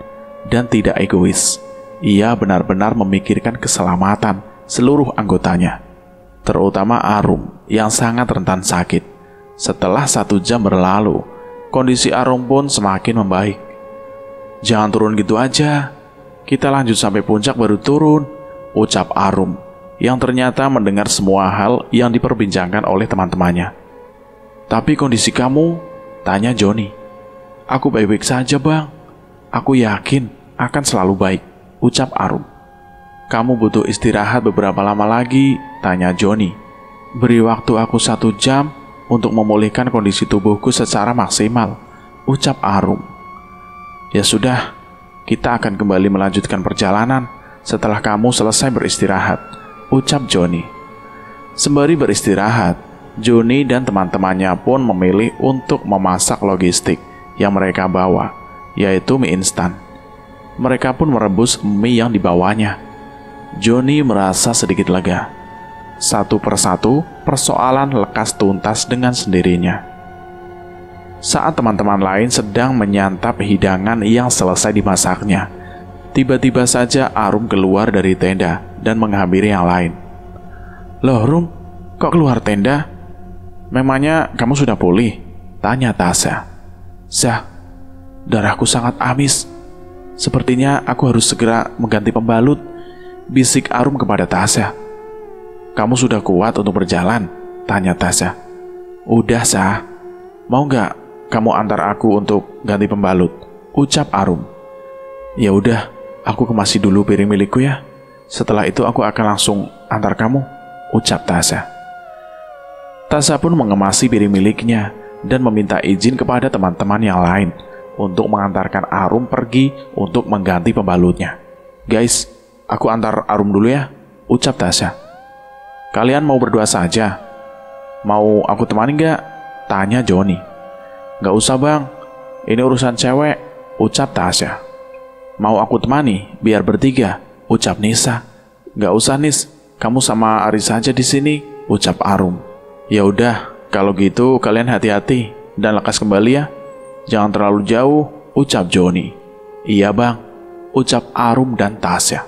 dan tidak egois. Ia benar-benar memikirkan keselamatan seluruh anggotanya, terutama Arum yang sangat rentan sakit. Setelah 1 jam berlalu, kondisi Arum pun semakin membaik. "Jangan turun gitu aja, kita lanjut sampai puncak baru turun," ucap Arum, yang ternyata mendengar semua hal yang diperbincangkan oleh teman-temannya. "Tapi kondisi kamu?" tanya Johnny. "Aku baik-baik saja, Bang. Aku yakin akan selalu baik," ucap Arum. "Kamu butuh istirahat beberapa lama lagi?" tanya Johnny. "Beri waktu aku 1 jam untuk memulihkan kondisi tubuhku secara maksimal," ucap Arum. "Ya sudah, kita akan kembali melanjutkan perjalanan setelah kamu selesai beristirahat," ucap Johnny. Sembari beristirahat, Johnny dan teman-temannya pun memilih untuk memasak logistik yang mereka bawa, yaitu mie instan. Mereka pun merebus mie yang dibawanya. Johnny merasa sedikit lega Satu persatu, persoalan lekas tuntas dengan sendirinya. Saat teman-teman lain sedang menyantap hidangan yang selesai dimasaknya, tiba-tiba saja Arum keluar dari tenda dan menghampiri yang lain. "Loh Rum, kok keluar tenda? Memangnya kamu sudah pulih?" tanya Tasya. "Zah, darahku sangat amis. Sepertinya aku harus segera mengganti pembalut," bisik Arum kepada Tasya. "Kamu sudah kuat untuk berjalan?" tanya Tasya. "Udah, Sah. Mau nggak kamu antar aku untuk ganti pembalut?" ucap Arum. "Ya udah, aku kemasi dulu piring milikku ya. Setelah itu aku akan langsung antar kamu," ucap Tasya. Tasya pun mengemasi piring miliknya dan meminta izin kepada teman-teman yang lain untuk mengantarkan Arum pergi untuk mengganti pembalutnya. "Guys, aku antar Arum dulu ya," ucap Tasya. "Kalian mau berdua saja? Mau aku temani nggak?" tanya Joni. "Nggak usah bang, ini urusan cewek," ucap Tasya. "Mau aku temani biar bertiga," ucap Nisa. "Nggak usah Nis, kamu sama Ari saja di sini," ucap Arum. "Ya udah, kalau gitu kalian hati-hati dan lekas kembali ya. Jangan terlalu jauh," ucap Joni. "Iya bang," ucap Arum dan Tasya.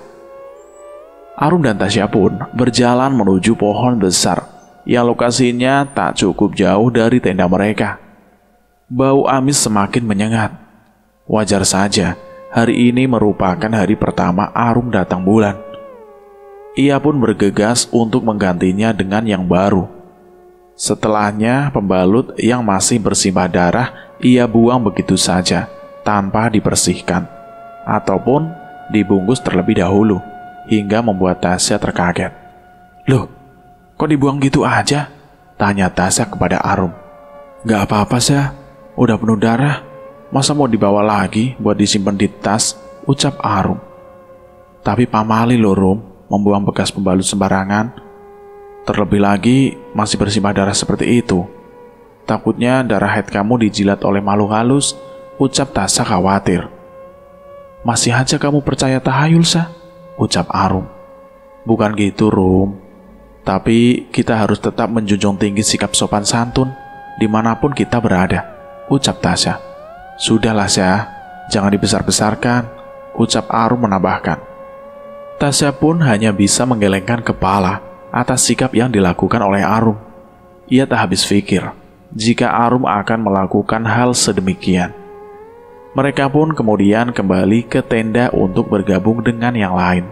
Arum dan Tasya pun berjalan menuju pohon besar yang lokasinya tak cukup jauh dari tenda mereka. Bau amis semakin menyengat. Wajar saja, hari ini merupakan hari pertama Arum datang bulan. Ia pun bergegas untuk menggantinya dengan yang baru. Setelahnya, pembalut yang masih bersimbah darah ia buang begitu saja tanpa dibersihkan ataupun dibungkus terlebih dahulu, hingga membuat Tasya terkaget. "Loh, kok dibuang gitu aja?" tanya Tasya kepada Arum. "Gak apa-apa Sya, udah penuh darah. Masa mau dibawa lagi buat disimpan di tas?" ucap Arum. "Tapi pamali loh Rum, membuang bekas pembalut sembarangan. Terlebih lagi masih bersimbah darah seperti itu. Takutnya darah haid kamu dijilat oleh makhluk halus," ucap Tasya khawatir. "Masih aja kamu percaya tahayul Sya?" ucap Arum. "Bukan gitu Rum, tapi kita harus tetap menjunjung tinggi sikap sopan santun dimanapun kita berada," ucap Tasya. "Sudahlah Sya, jangan dibesar-besarkan," ucap Arum menambahkan. Tasya pun hanya bisa menggelengkan kepala atas sikap yang dilakukan oleh Arum. Ia tak habis pikir jika Arum akan melakukan hal sedemikian. Mereka pun kemudian kembali ke tenda untuk bergabung dengan yang lain.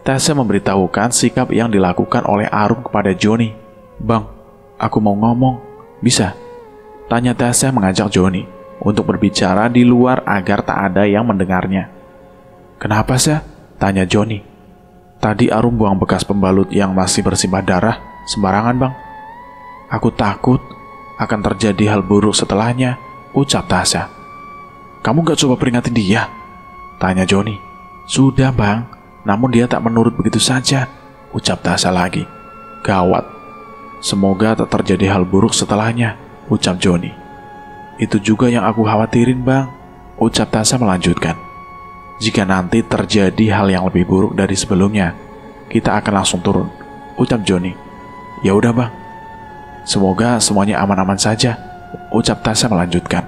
Tasya memberitahukan sikap yang dilakukan oleh Arum kepada Joni. "Bang, aku mau ngomong, bisa?" tanya Tasya mengajak Joni untuk berbicara di luar agar tak ada yang mendengarnya. "Kenapa Sya?" tanya Joni. "Tadi Arum buang bekas pembalut yang masih bersimbah darah sembarangan bang. Aku takut akan terjadi hal buruk setelahnya," ucap Tasya. "Kamu gak coba peringatin dia?" tanya Joni. "Sudah bang, namun dia tak menurut begitu saja," ucap Tasya lagi. "Gawat, semoga tak terjadi hal buruk setelahnya," ucap Joni. "Itu juga yang aku khawatirin bang," ucap Tasya melanjutkan. "Jika nanti terjadi hal yang lebih buruk dari sebelumnya, kita akan langsung turun," ucap Joni. "Ya udah bang, semoga semuanya aman-aman saja," ucap Tasya melanjutkan.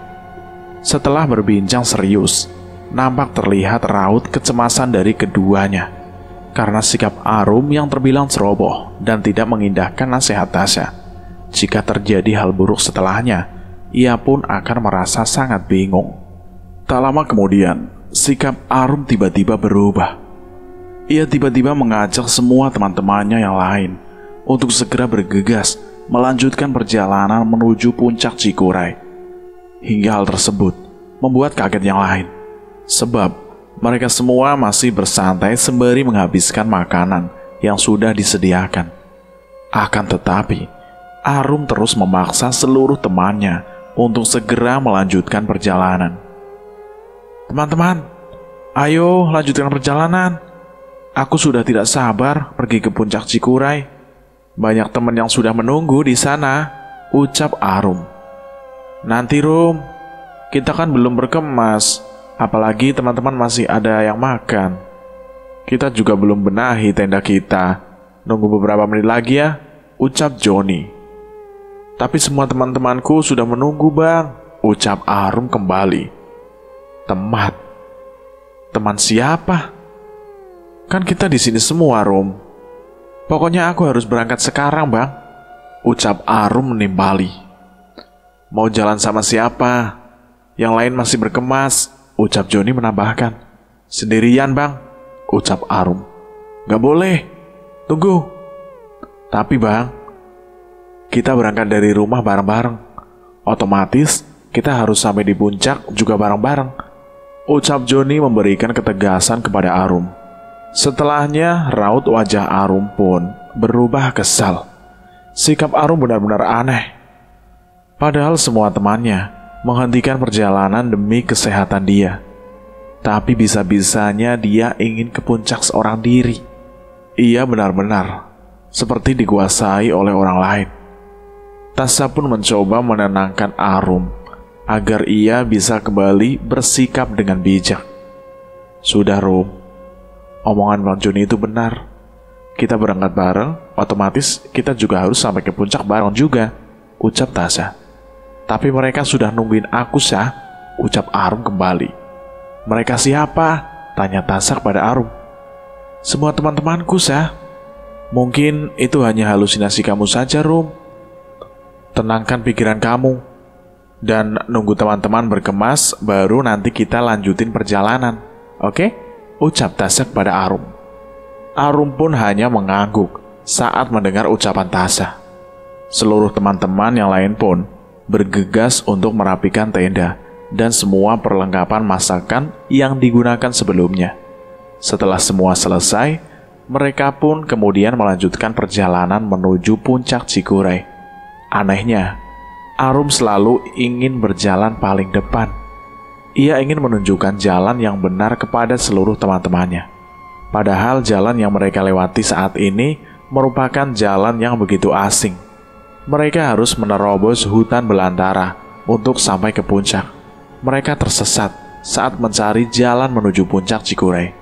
Setelah berbincang serius, nampak terlihat raut kecemasan dari keduanya karena sikap Arum yang terbilang ceroboh dan tidak mengindahkan nasihat Tasya. Jika terjadi hal buruk setelahnya, ia pun akan merasa sangat bingung. Tak lama kemudian, sikap Arum tiba-tiba berubah. Ia tiba-tiba mengajak semua teman-temannya yang lain untuk segera bergegas melanjutkan perjalanan menuju puncak Cikuray. Hingga hal tersebut membuat kaget yang lain, sebab mereka semua masih bersantai sembari menghabiskan makanan yang sudah disediakan. Akan tetapi, Arum terus memaksa seluruh temannya untuk segera melanjutkan perjalanan. "Teman-teman, ayo lanjutkan perjalanan. Aku sudah tidak sabar pergi ke puncak Cikuray. Banyak teman yang sudah menunggu di sana," ucap Arum. "Nanti Rum, kita kan belum berkemas, apalagi teman-teman masih ada yang makan. Kita juga belum benahi tenda kita," Nunggu beberapa menit lagi ya, ucap Joni. Tapi semua teman-temanku sudah menunggu bang, ucap Arum kembali. Teman siapa? Kan kita di sini semua, Rum. Pokoknya aku harus berangkat sekarang bang, ucap Arum menimpali. Mau jalan sama siapa? Yang lain masih berkemas, ucap Joni menambahkan. Sendirian bang, ucap Arum. Gak boleh, tunggu. Tapi bang, kita berangkat dari rumah bareng-bareng. Otomatis kita harus sampai di puncak juga bareng-bareng, ucap Joni memberikan ketegasan kepada Arum. Setelahnya raut wajah Arum pun berubah kesal. Sikap Arum benar-benar aneh. Padahal semua temannya menghentikan perjalanan demi kesehatan dia. Tapi bisa-bisanya dia ingin ke puncak seorang diri. Ia benar-benar seperti dikuasai oleh orang lain. Tasya pun mencoba menenangkan Arum agar ia bisa kembali bersikap dengan bijak. Sudah Rum, omongan Bang Joni itu benar. Kita berangkat bareng, otomatis kita juga harus sampai ke puncak bareng juga, ucap Tasya. Tapi mereka sudah nungguin aku Syah, ucap Arum kembali. Mereka siapa? Tanya Tasya kepada Arum. Semua teman-temanku Syah. Mungkin itu hanya halusinasi kamu saja Rum. Tenangkan pikiran kamu dan nunggu teman-teman berkemas, baru nanti kita lanjutin perjalanan. Oke? Ucap Tasya kepada Arum. Arum pun hanya mengangguk saat mendengar ucapan Tasya. Seluruh teman-teman yang lain pun bergegas untuk merapikan tenda dan semua perlengkapan masakan yang digunakan sebelumnya. Setelah semua selesai, mereka pun kemudian melanjutkan perjalanan menuju puncak Cikuray. Anehnya, Arum selalu ingin berjalan paling depan. Ia ingin menunjukkan jalan yang benar kepada seluruh teman-temannya. Padahal jalan yang mereka lewati saat ini merupakan jalan yang begitu asing. Mereka harus menerobos hutan belantara untuk sampai ke puncak. Mereka tersesat saat mencari jalan menuju puncak Cikuray.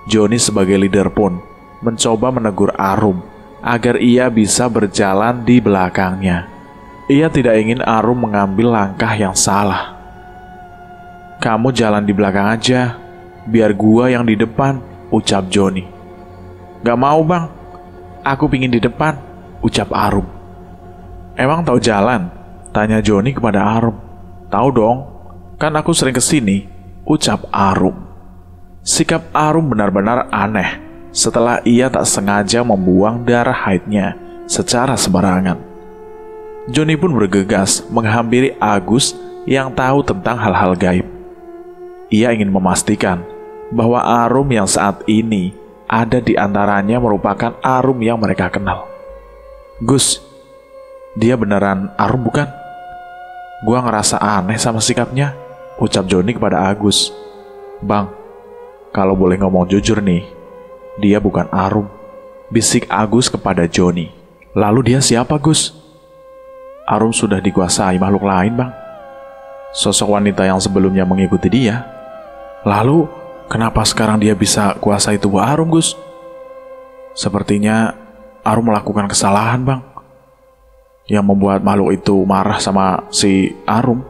Joni sebagai leader pun mencoba menegur Arum agar ia bisa berjalan di belakangnya. Ia tidak ingin Arum mengambil langkah yang salah. Kamu jalan di belakang aja, biar gua yang di depan, ucap Joni. Gak mau bang, aku pingin di depan, ucap Arum. Emang tahu jalan? Tanya Joni kepada Arum. Tahu dong, kan aku sering kesini, ucap Arum. Sikap Arum benar-benar aneh setelah ia tak sengaja membuang darah haidnya secara sembarangan. Joni pun bergegas menghampiri Agus yang tahu tentang hal-hal gaib. Ia ingin memastikan bahwa Arum yang saat ini ada di antaranya merupakan Arum yang mereka kenal. Gus, dia beneran Arum bukan? Gua ngerasa aneh sama sikapnya, ucap Joni kepada Agus. Bang, kalau boleh ngomong jujur nih, dia bukan Arum, bisik Agus kepada Joni. Lalu dia siapa Gus? Arum sudah dikuasai makhluk lain bang. Sosok wanita yang sebelumnya mengikuti dia. Lalu kenapa sekarang dia bisa kuasai tubuh Arum Gus? Sepertinya Arum melakukan kesalahan bang, yang membuat makhluk itu marah sama si Arum.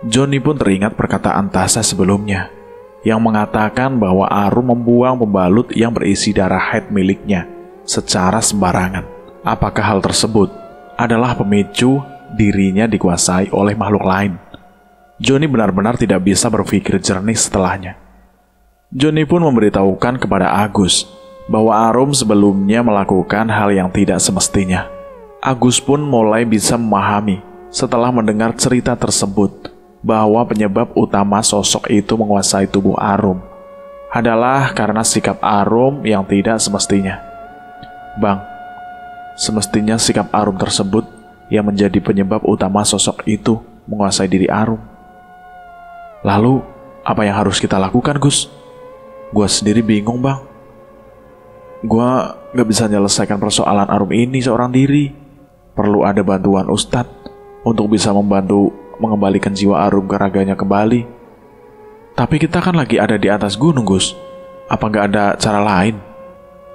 Joni pun teringat perkataan Tasya sebelumnya yang mengatakan bahwa Arum membuang pembalut yang berisi darah haid miliknya secara sembarangan. Apakah hal tersebut adalah pemicu dirinya dikuasai oleh makhluk lain? Joni benar-benar tidak bisa berpikir jernih setelahnya. Joni pun memberitahukan kepada Agus bahwa Arum sebelumnya melakukan hal yang tidak semestinya. Agus pun mulai bisa memahami setelah mendengar cerita tersebut bahwa penyebab utama sosok itu menguasai tubuh Arum adalah karena sikap Arum yang tidak semestinya. Bang, semestinya sikap Arum tersebut yang menjadi penyebab utama sosok itu menguasai diri Arum. Lalu, apa yang harus kita lakukan, Gus? Gua sendiri bingung, Bang. Gua gak bisa menyelesaikan persoalan Arum ini seorang diri. Perlu ada bantuan Ustadz untuk bisa membantu mengembalikan jiwa Arum ke raganya kembali. Tapi kita kan lagi ada di atas gunung, Gus. Apa gak ada cara lain?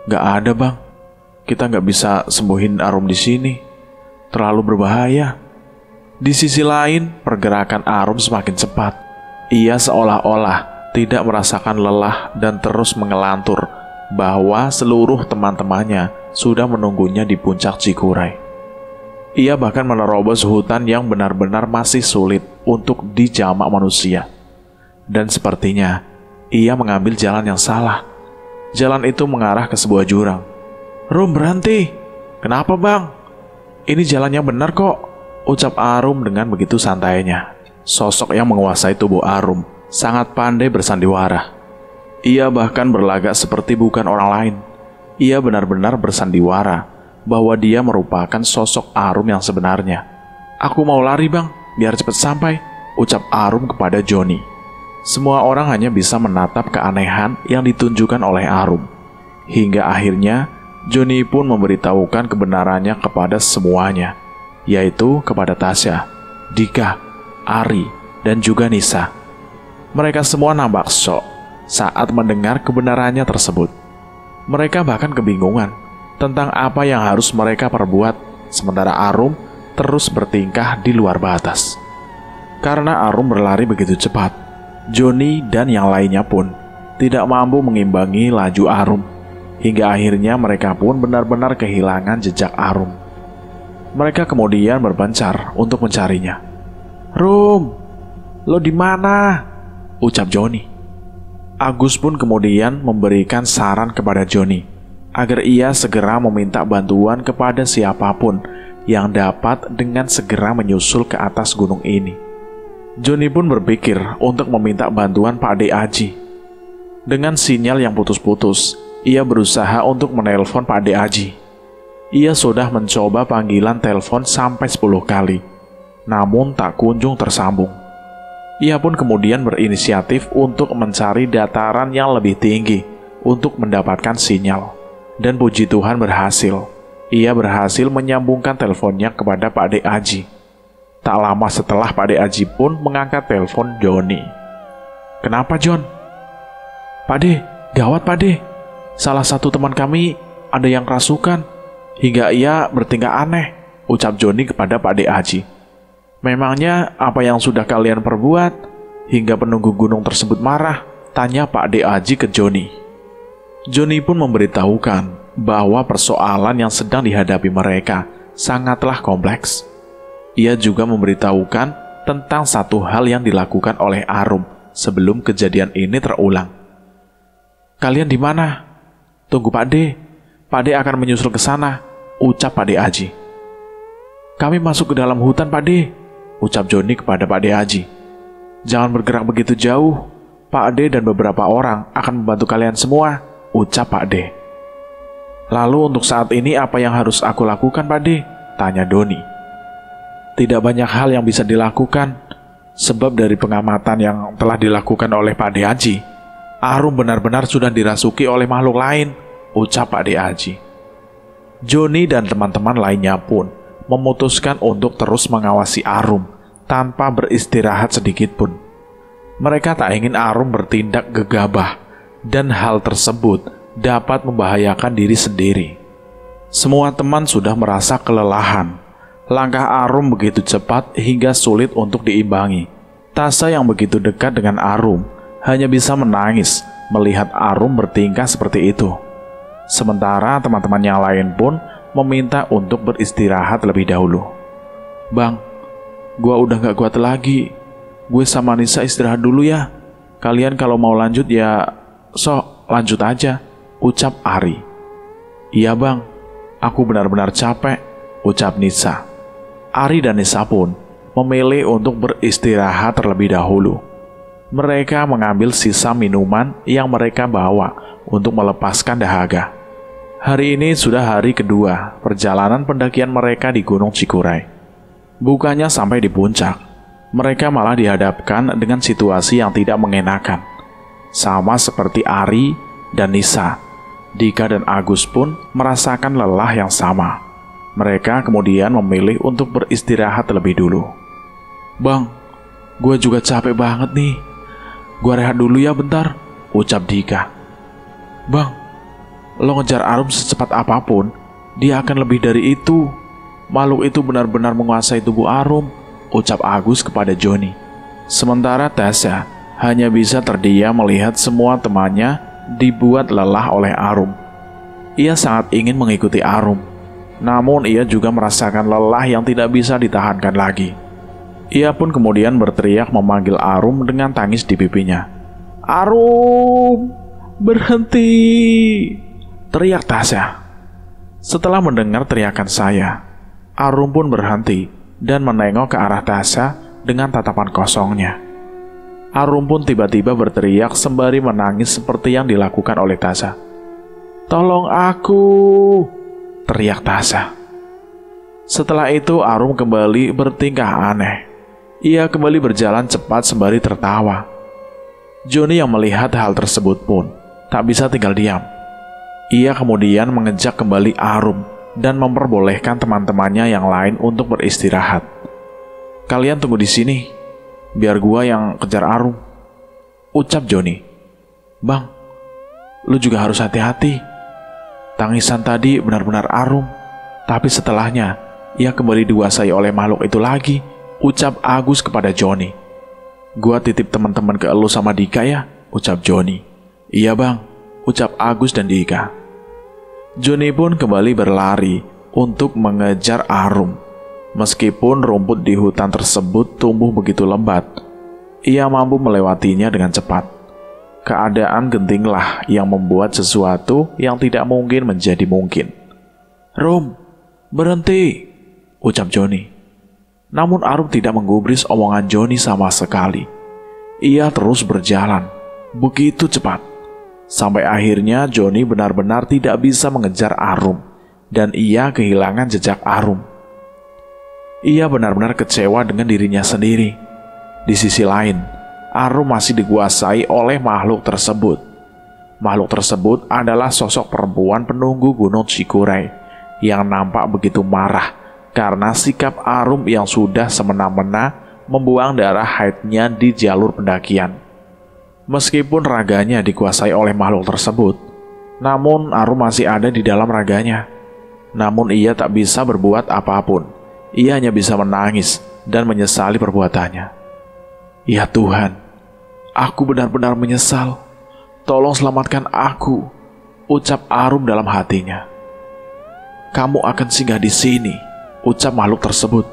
Gak ada, Bang. kita nggak bisa sembuhin Arum di sini. Terlalu berbahaya. Di sisi lain, pergerakan Arum semakin cepat. Ia seolah-olah tidak merasakan lelah dan terus mengelantur bahwa seluruh teman-temannya sudah menunggunya di puncak Cikuray. Ia bahkan menerobos hutan yang benar-benar masih sulit untuk dijamak manusia. Dan sepertinya ia mengambil jalan yang salah. Jalan itu mengarah ke sebuah jurang. "Rum, berhenti!" "Kenapa, Bang?" "Ini jalannya benar kok," ucap Arum dengan begitu santainya. Sosok yang menguasai tubuh Arum sangat pandai bersandiwara. Ia bahkan berlagak seperti bukan orang lain. Ia benar-benar bersandiwara bahwa dia merupakan sosok Arum yang sebenarnya. "Aku mau lari, Bang, biar cepat sampai," ucap Arum kepada Johnny. Semua orang hanya bisa menatap keanehan yang ditunjukkan oleh Arum. Hingga akhirnya Johnny pun memberitahukan kebenarannya kepada semuanya, yaitu kepada Tasya, Dika, Ari, dan juga Nisa. Mereka semua nampak syok saat mendengar kebenarannya tersebut. Mereka bahkan kebingungan tentang apa yang harus mereka perbuat, sementara Arum terus bertingkah di luar batas. Karena Arum berlari begitu cepat, Johnny dan yang lainnya pun tidak mampu mengimbangi laju Arum. Hingga akhirnya mereka pun benar-benar kehilangan jejak Arum. Mereka kemudian berpencar untuk mencarinya. "Rum, lo di mana?" ucap Johnny. Agus pun kemudian memberikan saran kepada Johnny agar ia segera meminta bantuan kepada siapapun yang dapat dengan segera menyusul ke atas gunung ini. Johnny pun berpikir untuk meminta bantuan Pak De Aji. Dengan sinyal yang putus-putus, ia berusaha untuk menelpon Pak De Aji. Ia sudah mencoba panggilan telepon sampai 10 kali, namun tak kunjung tersambung. Ia pun kemudian berinisiatif untuk mencari dataran yang lebih tinggi untuk mendapatkan sinyal. Dan puji Tuhan berhasil. Ia berhasil menyambungkan teleponnya kepada Pak De Aji. Tak lama setelah Pak De Aji pun mengangkat telepon Johnny. "Kenapa, John?" "Pak De, gawat Pak De. Salah satu teman kami ada yang kerasukan, hingga ia bertingkah aneh," ucap Johnny kepada Pak De Aji. "Memangnya apa yang sudah kalian perbuat hingga penunggu gunung tersebut marah?" tanya Pak De Aji ke Johnny. Johnny pun memberitahukan bahwa persoalan yang sedang dihadapi mereka sangatlah kompleks. Ia juga memberitahukan tentang satu hal yang dilakukan oleh Arum sebelum kejadian ini terulang. "Kalian di mana?" "Tunggu Pak De. Pak De akan menyusul ke sana," ucap Pak De Aji. "Kami masuk ke dalam hutan Pak De," ucap Johnny kepada Pak De Aji. "Jangan bergerak begitu jauh. Pak De dan beberapa orang akan membantu kalian semua," ucap Pak De. "Lalu untuk saat ini apa yang harus aku lakukan Pak De?" tanya Doni. "Tidak banyak hal yang bisa dilakukan, sebab dari pengamatan yang telah dilakukan oleh Pak De Aji, Arum benar-benar sudah dirasuki oleh makhluk lain," ucap Pak De Aji. Johnny dan teman-teman lainnya pun memutuskan untuk terus mengawasi Arum tanpa beristirahat sedikit pun. Mereka tak ingin Arum bertindak gegabah, dan hal tersebut dapat membahayakan diri sendiri. Semua teman sudah merasa kelelahan. Langkah Arum begitu cepat hingga sulit untuk diimbangi. Tasya yang begitu dekat dengan Arum hanya bisa menangis melihat Arum bertingkah seperti itu. Sementara teman-teman yang lain pun meminta untuk beristirahat lebih dahulu. "Bang, gua udah gak kuat lagi. Gue sama Nisa istirahat dulu ya. Kalian kalau mau lanjut ya sok lanjut aja," ucap Ari. "Iya bang, aku benar-benar capek," ucap Nisa. Ari dan Nisa pun memilih untuk beristirahat terlebih dahulu. Mereka mengambil sisa minuman yang mereka bawa untuk melepaskan dahaga. Hari ini sudah hari kedua perjalanan pendakian mereka di Gunung Cikuray. Bukannya sampai di puncak, mereka malah dihadapkan dengan situasi yang tidak mengenakan. Sama seperti Ari dan Nisa, Dika dan Agus pun merasakan lelah yang sama. Mereka kemudian memilih untuk beristirahat lebih dulu. "Bang, gue juga capek banget nih. Gue rehat dulu ya bentar," ucap Dika. "Bang, lo ngejar Arum secepat apapun, Dia akan lebih dari itu. Makhluk itu benar-benar menguasai tubuh Arum, ucap Agus kepada Joni. Sementara Tasya hanya bisa terdiam melihat semua temannya dibuat lelah oleh Arum. Ia sangat ingin mengikuti Arum, namun ia juga merasakan lelah yang tidak bisa ditahankan lagi. Ia pun kemudian berteriak memanggil Arum dengan tangis di pipinya. "Arum, berhenti!" teriak Tasya. Setelah mendengar teriakan saya, Arum pun berhenti dan menengok ke arah Tasya dengan tatapan kosongnya. Arum pun tiba-tiba berteriak sembari menangis seperti yang dilakukan oleh Tasya. "Tolong aku!" teriak Tasya. Setelah itu Arum kembali bertingkah aneh. Ia kembali berjalan cepat sembari tertawa. Joni yang melihat hal tersebut pun tak bisa tinggal diam. Ia kemudian mengejak kembali Arum dan memperbolehkan teman-temannya yang lain untuk beristirahat. "Kalian tunggu di sini, biar gua yang kejar Arum," ucap Joni. "Bang, lu juga harus hati-hati. Tangisan tadi benar-benar Arum, tapi setelahnya ia kembali dikuasai oleh makhluk itu lagi," ucap Agus kepada Joni. "Gua titip teman-teman ke elu sama Dika ya," ucap Joni. "Iya bang," ucap Agus dan Dika. Joni pun kembali berlari untuk mengejar Arum. Meskipun rumput di hutan tersebut tumbuh begitu lebat, ia mampu melewatinya dengan cepat. Keadaan gentinglah yang membuat sesuatu yang tidak mungkin menjadi mungkin. "Rum, berhenti," ucap Joni. Namun Arum tidak menggubris omongan Joni sama sekali. Ia terus berjalan begitu cepat, sampai akhirnya Joni benar-benar tidak bisa mengejar Arum, dan ia kehilangan jejak Arum. Ia benar-benar kecewa dengan dirinya sendiri. Di sisi lain, Arum masih dikuasai oleh makhluk tersebut. Makhluk tersebut adalah sosok perempuan penunggu Gunung Cikuray yang nampak begitu marah karena sikap Arum yang sudah semena-mena membuang darah haidnya di jalur pendakian. Meskipun raganya dikuasai oleh makhluk tersebut, namun Arum masih ada di dalam raganya. Namun ia tak bisa berbuat apapun. Ia hanya bisa menangis dan menyesali perbuatannya. "Ya Tuhan, aku benar-benar menyesal. Tolong selamatkan aku," ucap Arum dalam hatinya. "Kamu akan singgah di sini," ucap makhluk tersebut.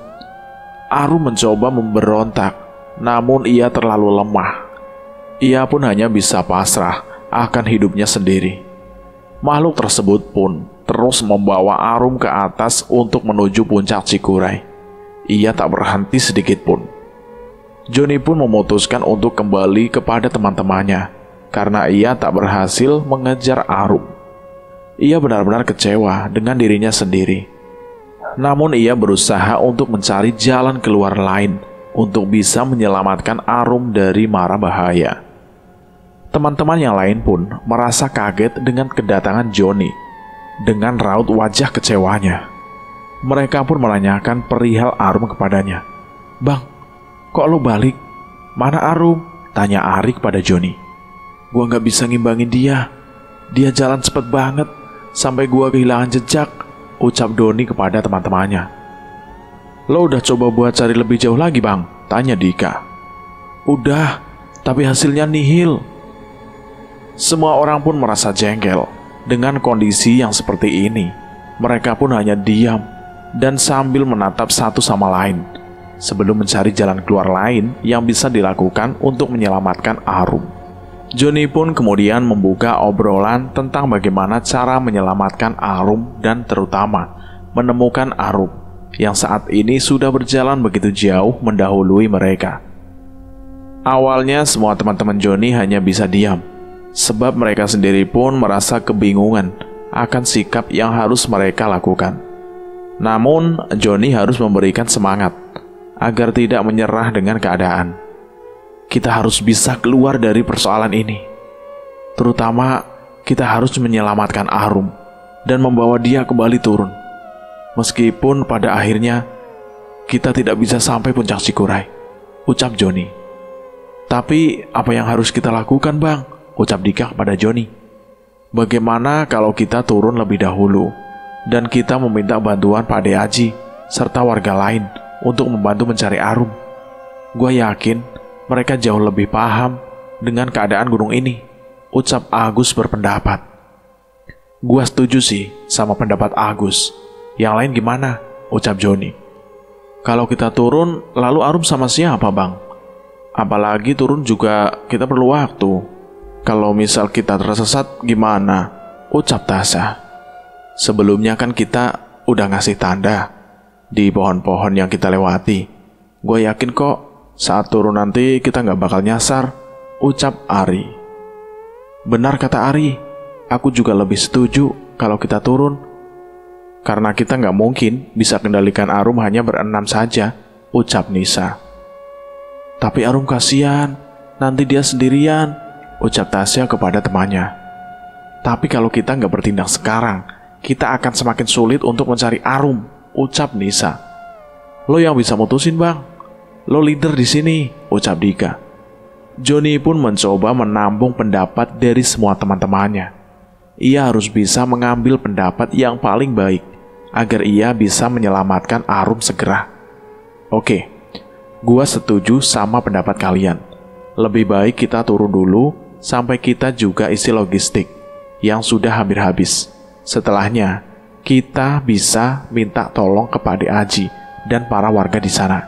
Arum mencoba memberontak, namun ia terlalu lemah. Ia pun hanya bisa pasrah akan hidupnya sendiri. Makhluk tersebut pun terus membawa Arum ke atas untuk menuju puncak Cikuray. Ia tak berhenti sedikit pun. Joni pun memutuskan untuk kembali kepada teman-temannya karena ia tak berhasil mengejar Arum. Ia benar-benar kecewa dengan dirinya sendiri. Namun ia berusaha untuk mencari jalan keluar lain untuk bisa menyelamatkan Arum dari mara bahaya. Teman-teman yang lain pun merasa kaget dengan kedatangan Joni. Dengan raut wajah kecewanya, mereka pun menanyakan perihal Arum kepadanya. "Bang, kok lo balik? Mana Arum?" tanya Ari kepada Joni. "Gua gak bisa ngimbangin dia. Dia jalan cepet banget sampai gua kehilangan jejak," ucap Doni kepada teman-temannya. "Lo udah coba buat cari lebih jauh lagi bang?" tanya Dika. "Udah, tapi hasilnya nihil." Semua orang pun merasa jengkel dengan kondisi yang seperti ini. Mereka pun hanya diam dan sambil menatap satu sama lain sebelum mencari jalan keluar lain yang bisa dilakukan untuk menyelamatkan Arum. Joni pun kemudian membuka obrolan tentang bagaimana cara menyelamatkan Arum dan terutama menemukan Arum yang saat ini sudah berjalan begitu jauh mendahului mereka. Awalnya semua teman-teman Joni hanya bisa diam, sebab mereka sendiri pun merasa kebingungan akan sikap yang harus mereka lakukan. Namun, Joni harus memberikan semangat agar tidak menyerah dengan keadaan. Kita harus bisa keluar dari persoalan ini. Terutama, kita harus menyelamatkan Arum dan membawa dia kembali turun. Meskipun pada akhirnya, kita tidak bisa sampai puncak Cikuray, ucap Joni. Tapi, apa yang harus kita lakukan, Bang? Ucap Dika kepada Joni. Bagaimana kalau kita turun lebih dahulu dan kita meminta bantuan Pak Ade Aji serta warga lain untuk membantu mencari Arum. Gua yakin mereka jauh lebih paham dengan keadaan gunung ini, ucap Agus berpendapat. Gua setuju sih sama pendapat Agus. Yang lain gimana? Ucap Joni. Kalau kita turun, lalu Arum sama siapa, Bang? Apalagi turun juga kita perlu waktu. Kalau misal kita tersesat gimana? Ucap Tasya. Sebelumnya kan kita udah ngasih tanda di pohon-pohon yang kita lewati. Gue yakin kok saat turun nanti kita nggak bakal nyasar, ucap Ari. Benar kata Ari, aku juga lebih setuju kalau kita turun. Karena kita nggak mungkin bisa kendalikan Arum hanya berenam saja, ucap Nisa. Tapi Arum kasihan, nanti dia sendirian, ucap Tasya kepada temannya. Tapi kalau kita nggak bertindak sekarang, kita akan semakin sulit untuk mencari Arum, ucap Nisa. Lo yang bisa mutusin, Bang. Lo leader di sini, ucap Dika. Joni pun mencoba menampung pendapat dari semua teman-temannya. Ia harus bisa mengambil pendapat yang paling baik agar ia bisa menyelamatkan Arum segera. Oke, gua setuju sama pendapat kalian. Lebih baik kita turun dulu sampai kita juga isi logistik yang sudah hampir habis. Setelahnya, kita bisa minta tolong ke Pak Ade Aji dan para warga di sana.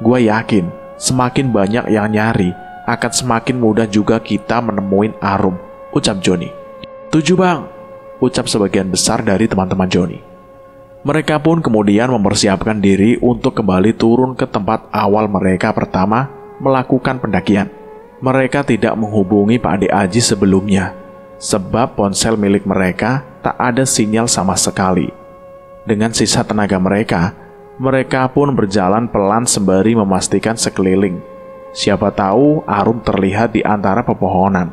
Gua yakin semakin banyak yang nyari, akan semakin mudah juga kita menemuin Arum, ucap Joni. Tujuh, Bang, ucap sebagian besar dari teman-teman Joni. Mereka pun kemudian mempersiapkan diri untuk kembali turun ke tempat awal mereka pertama melakukan pendakian. Mereka tidak menghubungi Pak Ade Aji sebelumnya, sebab ponsel milik mereka tak ada sinyal sama sekali. Dengan sisa tenaga mereka, mereka pun berjalan pelan sembari memastikan sekeliling. Siapa tahu Arum terlihat di antara pepohonan.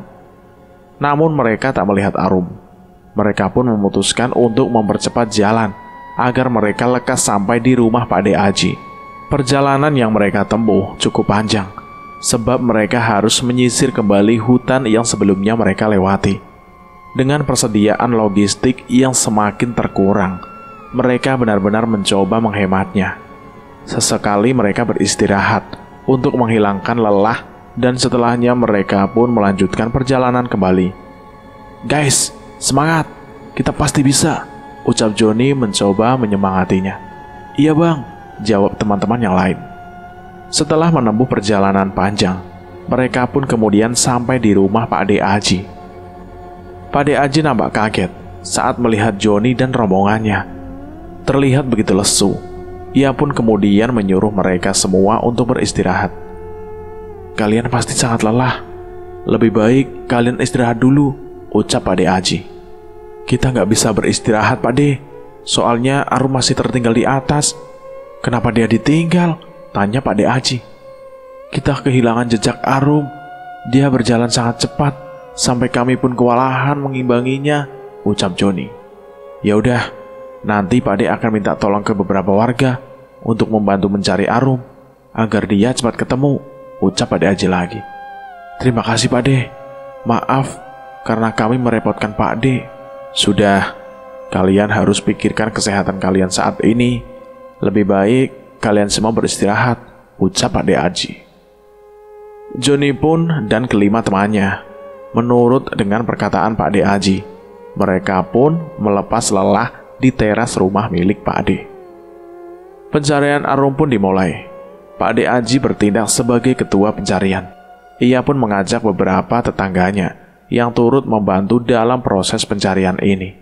Namun mereka tak melihat Arum. Mereka pun memutuskan untuk mempercepat jalan agar mereka lekas sampai di rumah Pak Ade Aji. Perjalanan yang mereka tempuh cukup panjang, sebab mereka harus menyisir kembali hutan yang sebelumnya mereka lewati. Dengan persediaan logistik yang semakin terkurang, mereka benar-benar mencoba menghematnya. Sesekali mereka beristirahat untuk menghilangkan lelah, dan setelahnya mereka pun melanjutkan perjalanan kembali. Guys, semangat, kita pasti bisa, ucap Joni mencoba menyemangatinya. Iya, Bang, jawab teman-teman yang lain. Setelah menempuh perjalanan panjang, mereka pun kemudian sampai di rumah Pak Ade Aji. Pak Ade Aji nampak kaget saat melihat Joni dan rombongannya. Terlihat begitu lesu. Ia pun kemudian menyuruh mereka semua untuk beristirahat. Kalian pasti sangat lelah. Lebih baik kalian istirahat dulu, ucap Pak Ade Aji. Kita nggak bisa beristirahat, Pak De. Soalnya Arum masih tertinggal di atas. Kenapa dia ditinggal? Tanya Pak Ade Aji. Kita kehilangan jejak Arum. Dia berjalan sangat cepat, sampai kami pun kewalahan mengimbanginya, ucap Joni. Ya udah, nanti Pak De akan minta tolong ke beberapa warga untuk membantu mencari Arum agar dia cepat ketemu, ucap Pak Ade Aji lagi. Terima kasih, Pak De. Maaf karena kami merepotkan Pak De. Sudah, kalian harus pikirkan kesehatan kalian saat ini. Lebih baik kalian semua beristirahat, ucap Pak Ade Aji. Joni pun dan kelima temannya menurut dengan perkataan Pak Ade Aji. Mereka pun melepas lelah di teras rumah milik Pak Ade. Pencarian Arum pun dimulai. Pak Ade Aji bertindak sebagai ketua pencarian. Ia pun mengajak beberapa tetangganya yang turut membantu dalam proses pencarian ini.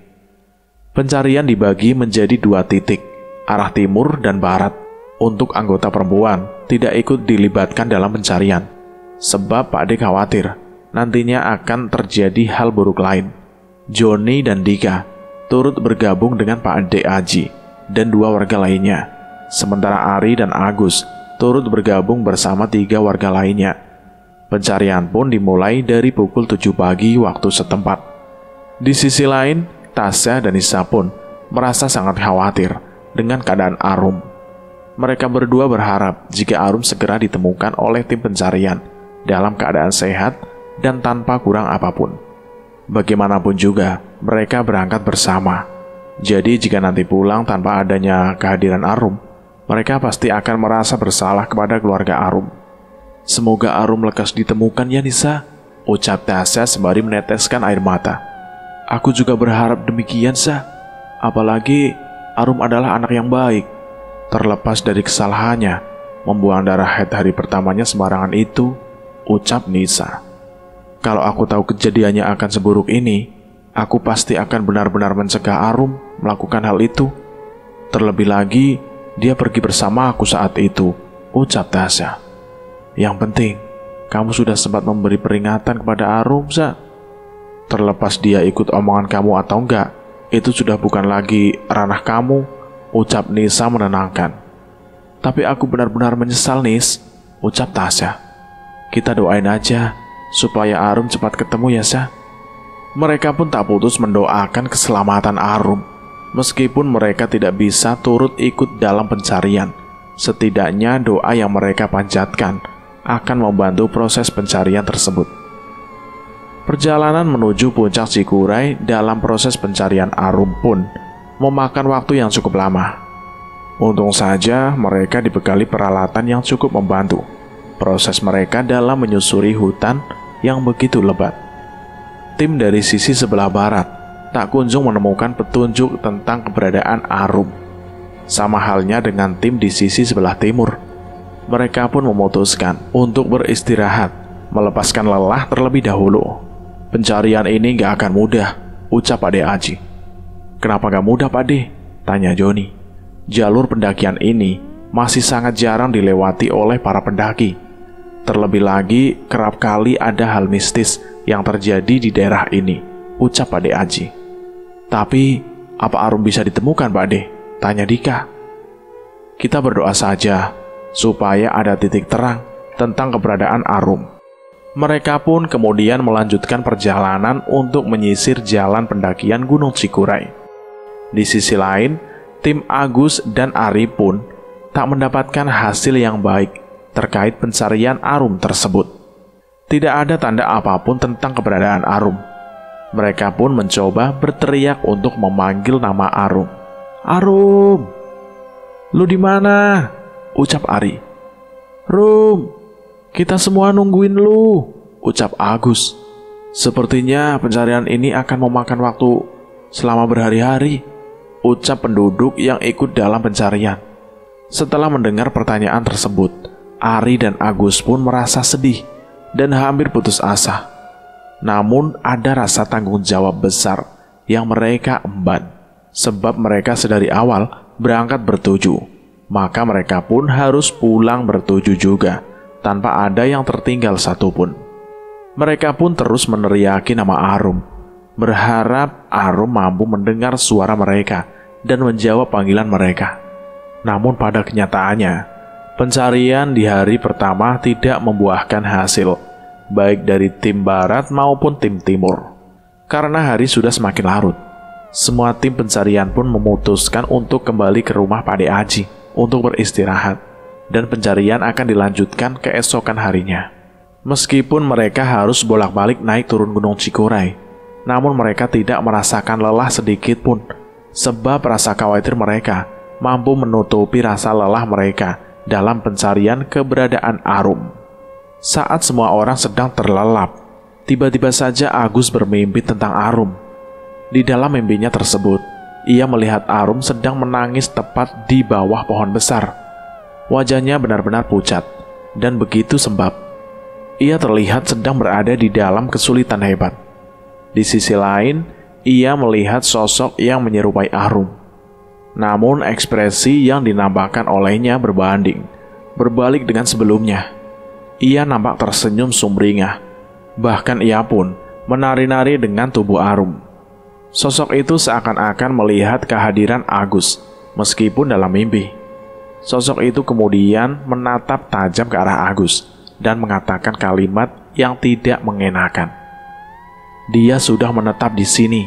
Pencarian dibagi menjadi 2 titik, arah timur dan barat. Untuk anggota perempuan tidak ikut dilibatkan dalam pencarian, sebab Pak Ade khawatir nantinya akan terjadi hal buruk lain. Joni dan Dika turut bergabung dengan Pak Ade Aji dan 2 warga lainnya, sementara Ari dan Agus turut bergabung bersama 3 warga lainnya. Pencarian pun dimulai dari pukul 7 pagi waktu setempat. Di sisi lain, Tasya dan Nisa pun merasa sangat khawatir dengan keadaan Arum. Mereka berdua berharap jika Arum segera ditemukan oleh tim pencarian dalam keadaan sehat dan tanpa kurang apapun. Bagaimanapun juga, mereka berangkat bersama. Jadi jika nanti pulang tanpa adanya kehadiran Arum, mereka pasti akan merasa bersalah kepada keluarga Arum. Semoga Arum lekas ditemukan ya Nisa, ucap Tasya sembari meneteskan air mata. Aku juga berharap demikian, Sa. Apalagi Arum adalah anak yang baik. Terlepas dari kesalahannya, membuang darah haid hari pertamanya sembarangan itu, ucap Nisa. Kalau aku tahu kejadiannya akan seburuk ini, aku pasti akan benar-benar mencegah Arum melakukan hal itu. Terlebih lagi, dia pergi bersama aku saat itu, ucap Tasya. Yang penting, kamu sudah sempat memberi peringatan kepada Arum, Sa. Terlepas dia ikut omongan kamu atau enggak, itu sudah bukan lagi ranah kamu, ucap Nisa menenangkan. Tapi aku benar-benar menyesal, Nis, ucap Tasya. Kita doain aja supaya Arum cepat ketemu ya, Sa. Mereka pun tak putus mendoakan keselamatan Arum. Meskipun mereka tidak bisa turut ikut dalam pencarian, setidaknya doa yang mereka panjatkan akan membantu proses pencarian tersebut. Perjalanan menuju puncak Cikuray dalam proses pencarian Arum pun memakan waktu yang cukup lama. Untung saja mereka dibekali peralatan yang cukup membantu proses mereka dalam menyusuri hutan yang begitu lebat. Tim dari sisi sebelah barat tak kunjung menemukan petunjuk tentang keberadaan Arum. Sama halnya dengan tim di sisi sebelah timur. Mereka pun memutuskan untuk beristirahat, melepaskan lelah terlebih dahulu. Pencarian ini gak akan mudah, ucap Ade Aji. Kenapa gak mudah, Pak De? Tanya Joni. Jalur pendakian ini masih sangat jarang dilewati oleh para pendaki. Terlebih lagi, kerap kali ada hal mistis yang terjadi di daerah ini, ucap Ade Aji. Tapi, apa Arum bisa ditemukan, Pak De? Tanya Dika. Kita berdoa saja supaya ada titik terang tentang keberadaan Arum. Mereka pun kemudian melanjutkan perjalanan untuk menyisir jalan pendakian Gunung Cikuray. Di sisi lain, tim Agus dan Ari pun tak mendapatkan hasil yang baik terkait pencarian Arum tersebut. Tidak ada tanda apapun tentang keberadaan Arum. Mereka pun mencoba berteriak untuk memanggil nama Arum. Arum, lu di mana? Ucap Ari. Rum, kita semua nungguin lu, ucap Agus. Sepertinya pencarian ini akan memakan waktu selama berhari-hari, ucap penduduk yang ikut dalam pencarian. Setelah mendengar pertanyaan tersebut, Ari dan Agus pun merasa sedih dan hampir putus asa. Namun ada rasa tanggung jawab besar yang mereka emban, sebab mereka sedari awal berangkat bertuju. Maka mereka pun harus pulang bertuju juga, tanpa ada yang tertinggal satupun. Mereka pun terus meneriaki nama Arum, berharap Arum mampu mendengar suara mereka dan menjawab panggilan mereka. Namun pada kenyataannya, pencarian di hari pertama tidak membuahkan hasil, baik dari tim barat maupun tim timur. Karena hari sudah semakin larut, semua tim pencarian pun memutuskan untuk kembali ke rumah Pak De Aji untuk beristirahat, dan pencarian akan dilanjutkan keesokan harinya. Meskipun mereka harus bolak-balik naik turun Gunung Cikuray, namun mereka tidak merasakan lelah sedikit pun, sebab rasa khawatir mereka mampu menutupi rasa lelah mereka dalam pencarian keberadaan Arum. Saat semua orang sedang terlelap, tiba-tiba saja Agus bermimpi tentang Arum. Di dalam mimpinya tersebut, ia melihat Arum sedang menangis tepat di bawah pohon besar. Wajahnya benar-benar pucat dan begitu sembab. Ia terlihat sedang berada di dalam kesulitan hebat. Di sisi lain, ia melihat sosok yang menyerupai Arum. Namun ekspresi yang dinampakkan olehnya berbalik dengan sebelumnya. Ia nampak tersenyum sumringah. Bahkan ia pun menari-nari dengan tubuh Arum. Sosok itu seakan-akan melihat kehadiran Agus, meskipun dalam mimpi. Sosok itu kemudian menatap tajam ke arah Agus dan mengatakan kalimat yang tidak mengenakan. Dia sudah menetap di sini.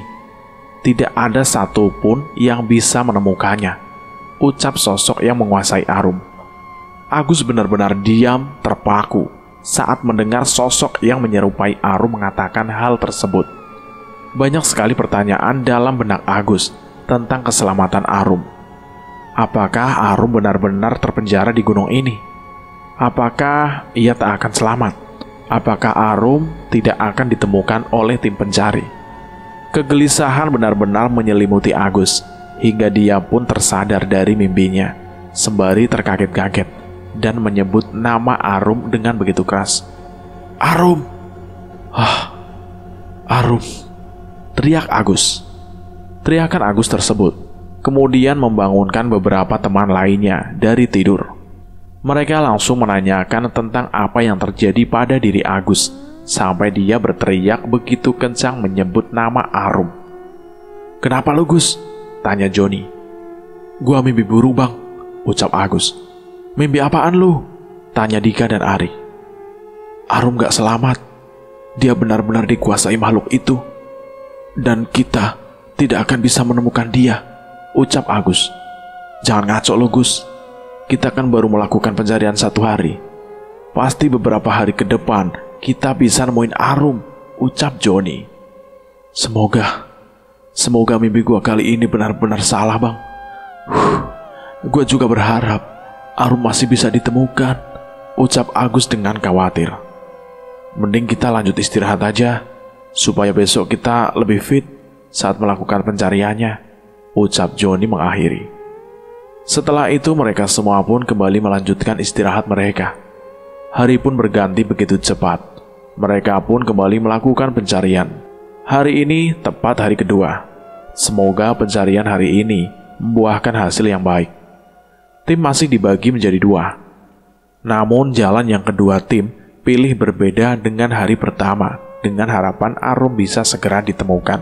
Tidak ada satupun yang bisa menemukannya, ucap sosok yang menguasai Arum. Agus benar-benar diam, terpaku saat mendengar sosok yang menyerupai Arum mengatakan hal tersebut. Banyak sekali pertanyaan dalam benak Agus tentang keselamatan Arum. Apakah Arum benar-benar terpenjara di gunung ini? Apakah ia tak akan selamat? Apakah Arum tidak akan ditemukan oleh tim pencari? Kegelisahan benar-benar menyelimuti Agus, hingga dia pun tersadar dari mimpinya, sembari terkaget-kaget, dan menyebut nama Arum dengan begitu keras. "Arum! Arum!" teriak Agus. Teriakan Agus tersebut kemudian membangunkan beberapa teman lainnya dari tidur. Mereka langsung menanyakan tentang apa yang terjadi pada diri Agus, sampai dia berteriak begitu kencang menyebut nama Arum. "Kenapa lu, Gus?" tanya Joni. "Gua mimpi buruk, Bang," ucap Agus. "Mimpi apaan lu?" tanya Dika dan Ari. "Arum gak selamat. Dia benar-benar dikuasai makhluk itu. Dan kita tidak akan bisa menemukan dia," ucap Agus. "Jangan ngaco lo, Gus. Kita kan baru melakukan pencarian 1 hari. Pasti beberapa hari ke depan kita bisa nemuin Arum," ucap Joni. Semoga mimpi gua kali ini benar-benar salah, Bang. Gua juga berharap Arum masih bisa ditemukan," ucap Agus dengan khawatir. "Mending kita lanjut istirahat aja, supaya besok kita lebih fit saat melakukan pencariannya," ucap Joni mengakhiri. Setelah itu mereka semua pun kembali melanjutkan istirahat mereka. Hari pun berganti begitu cepat. Mereka pun kembali melakukan pencarian. Hari ini tepat hari kedua. Semoga pencarian hari ini membuahkan hasil yang baik. Tim masih dibagi menjadi 2. Namun jalan yang kedua tim pilih berbeda dengan hari pertama, dengan harapan Arum bisa segera ditemukan.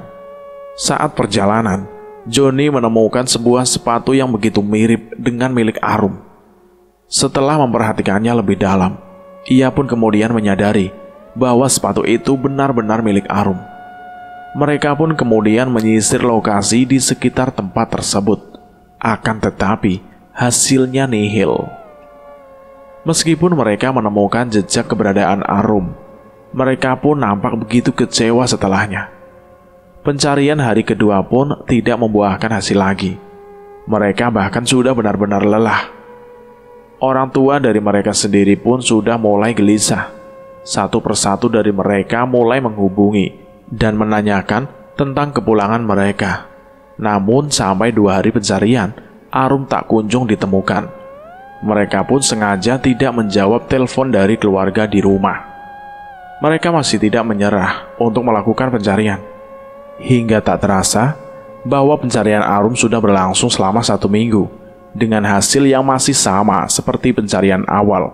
Saat perjalanan, Joni menemukan sebuah sepatu yang begitu mirip dengan milik Arum. Setelah memperhatikannya lebih dalam, ia pun kemudian menyadari bahwa sepatu itu benar-benar milik Arum. Mereka pun kemudian menyisir lokasi di sekitar tempat tersebut. Akan tetapi, hasilnya nihil. Meskipun mereka menemukan jejak keberadaan Arum, mereka pun nampak begitu kecewa setelahnya. Pencarian hari kedua pun tidak membuahkan hasil lagi. Mereka bahkan sudah benar-benar lelah. Orang tua dari mereka sendiri pun sudah mulai gelisah. Satu persatu dari mereka mulai menghubungi dan menanyakan tentang kepulangan mereka. Namun sampai 2 hari pencarian, Arum tak kunjung ditemukan. Mereka pun sengaja tidak menjawab telepon dari keluarga di rumah. Mereka masih tidak menyerah untuk melakukan pencarian. Hingga tak terasa bahwa pencarian Arum sudah berlangsung selama 1 minggu, dengan hasil yang masih sama seperti pencarian awal.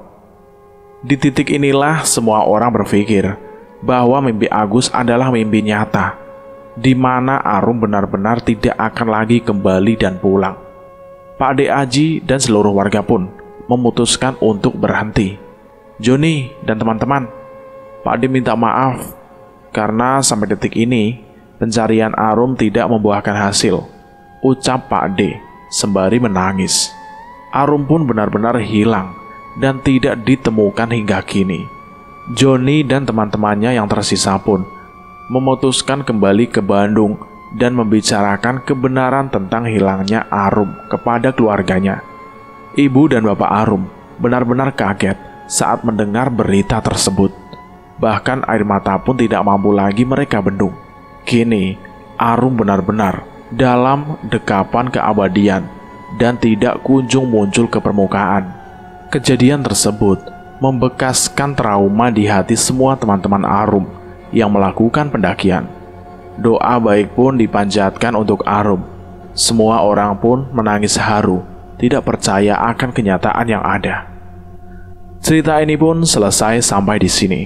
Di titik inilah semua orang berpikir bahwa mimpi Agus adalah mimpi nyata, di mana Arum benar-benar tidak akan lagi kembali dan pulang. Pak De Aji dan seluruh warga pun memutuskan untuk berhenti. "Joni dan teman-teman, Pak De minta maaf karena sampai detik ini pencarian Arum tidak membuahkan hasil," ucap Pak De sembari menangis. Arum pun benar-benar hilang dan tidak ditemukan hingga kini. Joni dan teman-temannya yang tersisa pun memutuskan kembali ke Bandung dan membicarakan kebenaran tentang hilangnya Arum kepada keluarganya. Ibu dan bapak Arum benar-benar kaget saat mendengar berita tersebut. Bahkan air mata pun tidak mampu lagi mereka bendung. Kini Arum benar-benar dalam dekapan keabadian dan tidak kunjung muncul ke permukaan. Kejadian tersebut membekaskan trauma di hati semua teman-teman Arum yang melakukan pendakian. Doa baik pun dipanjatkan untuk Arum. Semua orang pun menangis haru, tidak percaya akan kenyataan yang ada. Cerita ini pun selesai sampai di sini.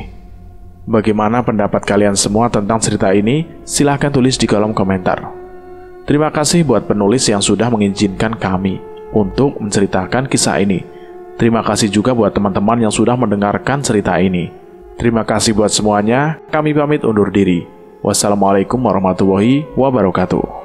Bagaimana pendapat kalian semua tentang cerita ini? Silahkan tulis di kolom komentar. Terima kasih buat penulis yang sudah mengizinkan kami untuk menceritakan kisah ini. Terima kasih juga buat teman-teman yang sudah mendengarkan cerita ini. Terima kasih buat semuanya. Kami pamit undur diri. Wassalamualaikum warahmatullahi wabarakatuh.